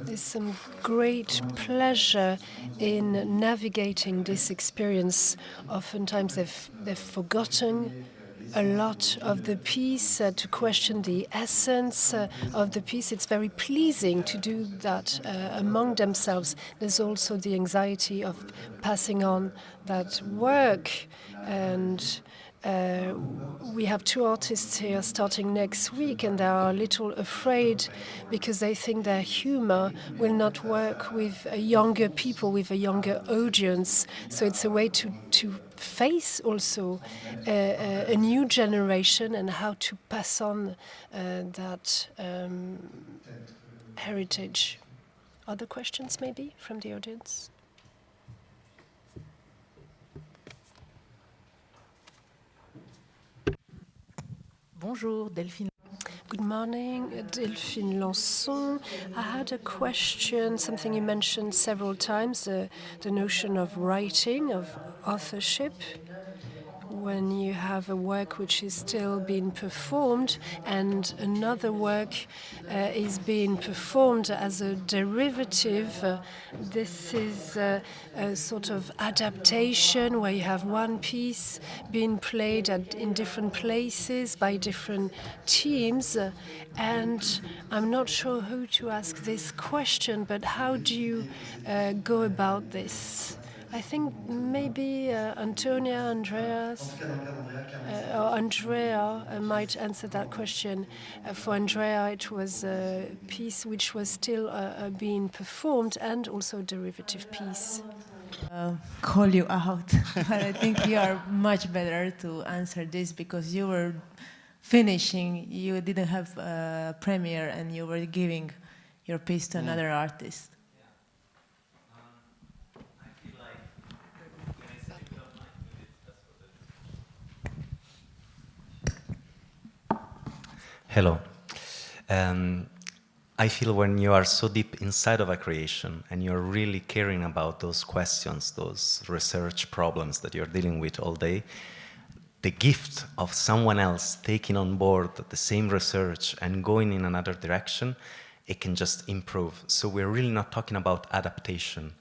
There's some great pleasure in navigating this experience. Oftentimes they've forgotten a lot of the piece, to question the essence of the piece. It's very pleasing to do that among themselves. There's also the anxiety of passing on that work, and we have two artists here starting next week, and they are a little afraid because they think their humor will not work with younger people, with a younger audience. So it's a way to face also a new generation and how to pass on that heritage. Other questions maybe from the audience? Bonjour, Delphine. Good morning, Delphine Lançon. I had a question, something you mentioned several times, the notion of writing, of authorship. When you have a work which is still being performed and another work is being performed as a derivative, this is a sort of adaptation where you have one piece being played in different places by different teams. And I'm not sure who to ask this question, but how do you go about this? I think maybe Antonia, Andreas, or Andrea might answer that question. For Andrea, it was a piece which was still being performed and also a derivative piece. Call you out, but I think you are much better to answer this because you were finishing, you didn't have a premiere and you were giving your piece to another artist. Hello. I feel when you are so deep inside of a creation and you're really caring about those questions, those research problems that you're dealing with all day, the gift of someone else taking on board the same research and going in another direction, it can just improve. So we're really not talking about adaptation,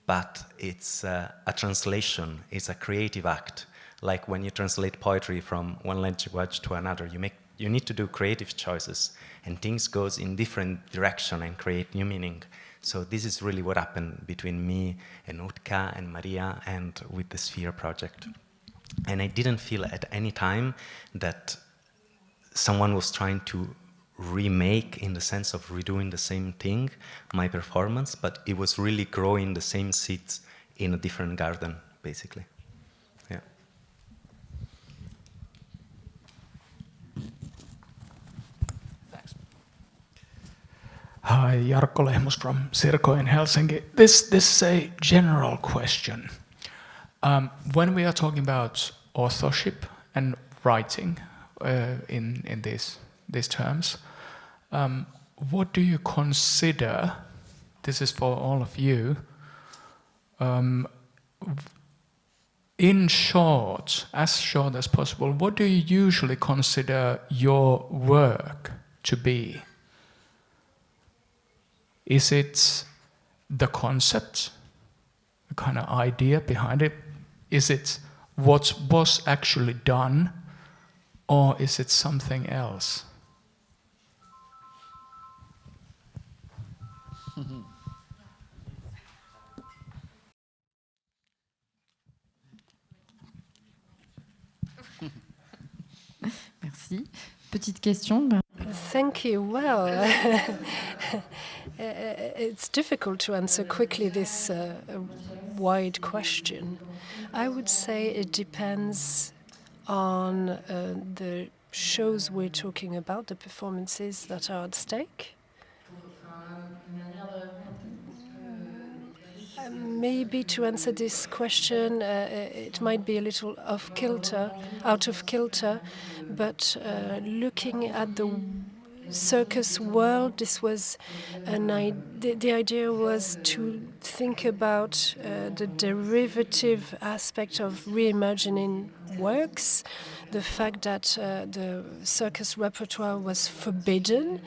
but it's a translation, it's a creative act. Like when you translate poetry from one language to another, you need to do creative choices, and things goes in different direction and create new meaning. So this is really what happened between me and Utka and Maria and with the Sphere project. And I didn't feel at any time that someone was trying to remake, in the sense of redoing the same thing, my performance, but it was really growing the same seeds in a different garden, basically. Yeah. Hi, Jarkko Lehmus from Circo in Helsinki. This is a general question. When we are talking about authorship and writing in these terms, what do you consider, this is for all of you, in short as possible, what do you usually consider your work to be? Is it the concept, the kind of idea behind it? Is it what was actually done, or is it something else? Merci. Petite question. Thank you. Well, it's difficult to answer quickly this wide question. I would say it depends on the shows we're talking about, the performances that are at stake. Maybe to answer this question, it might be a little out of kilter, but looking at the circus world, this was the idea was to think about the derivative aspect of reimagining works, the fact that the circus repertoire was forbidden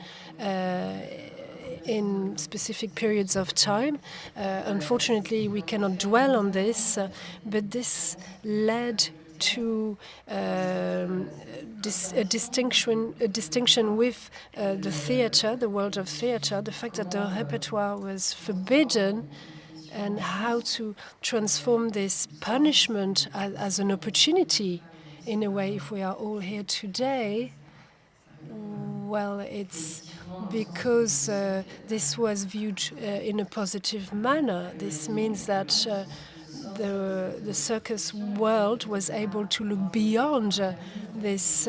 in specific periods of time. Unfortunately, we cannot dwell on this, but this led to a distinction with the theatre, the world of theatre, the fact that the repertoire was forbidden, and how to transform this punishment as an opportunity. In a way, if we are all here today, well, it's because this was viewed in a positive manner. This means that the circus world was able to look beyond this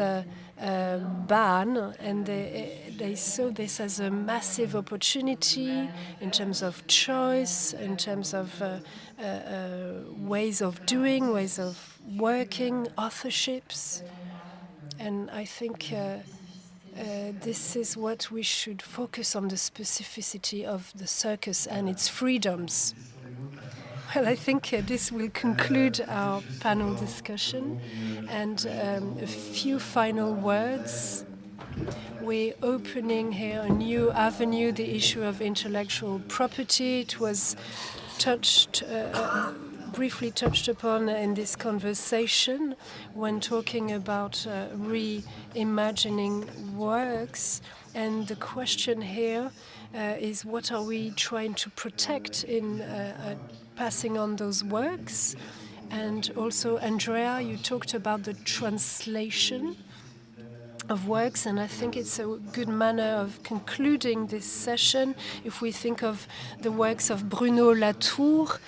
ban, and they saw this as a massive opportunity in terms of choice, in terms of ways of doing, ways of working, authorships. And I think this is what we should focus on, the specificity of the circus and its freedoms. Well, I think this will conclude our panel discussion. And a few final words. We're opening here a new avenue, the issue of intellectual property. It was briefly touched upon in this conversation when talking about reimagining works. And the question here is, what are we trying to protect in passing on those works? And also, Andrea, you talked about the translation of works, and I think it's a good manner of concluding this session. If we think of the works of Bruno Latour,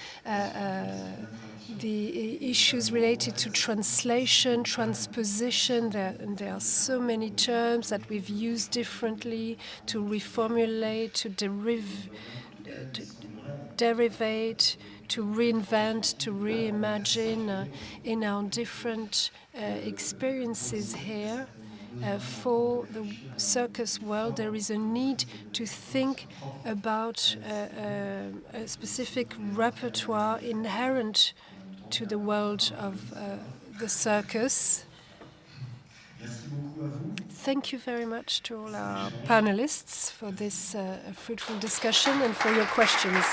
the issues related to translation, transposition, there are so many terms that we've used differently to reformulate, to derivate, to reinvent, to reimagine in our different experiences here. For the circus world, there is a need to think about a specific repertoire inherent to the world of the circus. Thank you very much to all our panelists for this fruitful discussion and for your questions.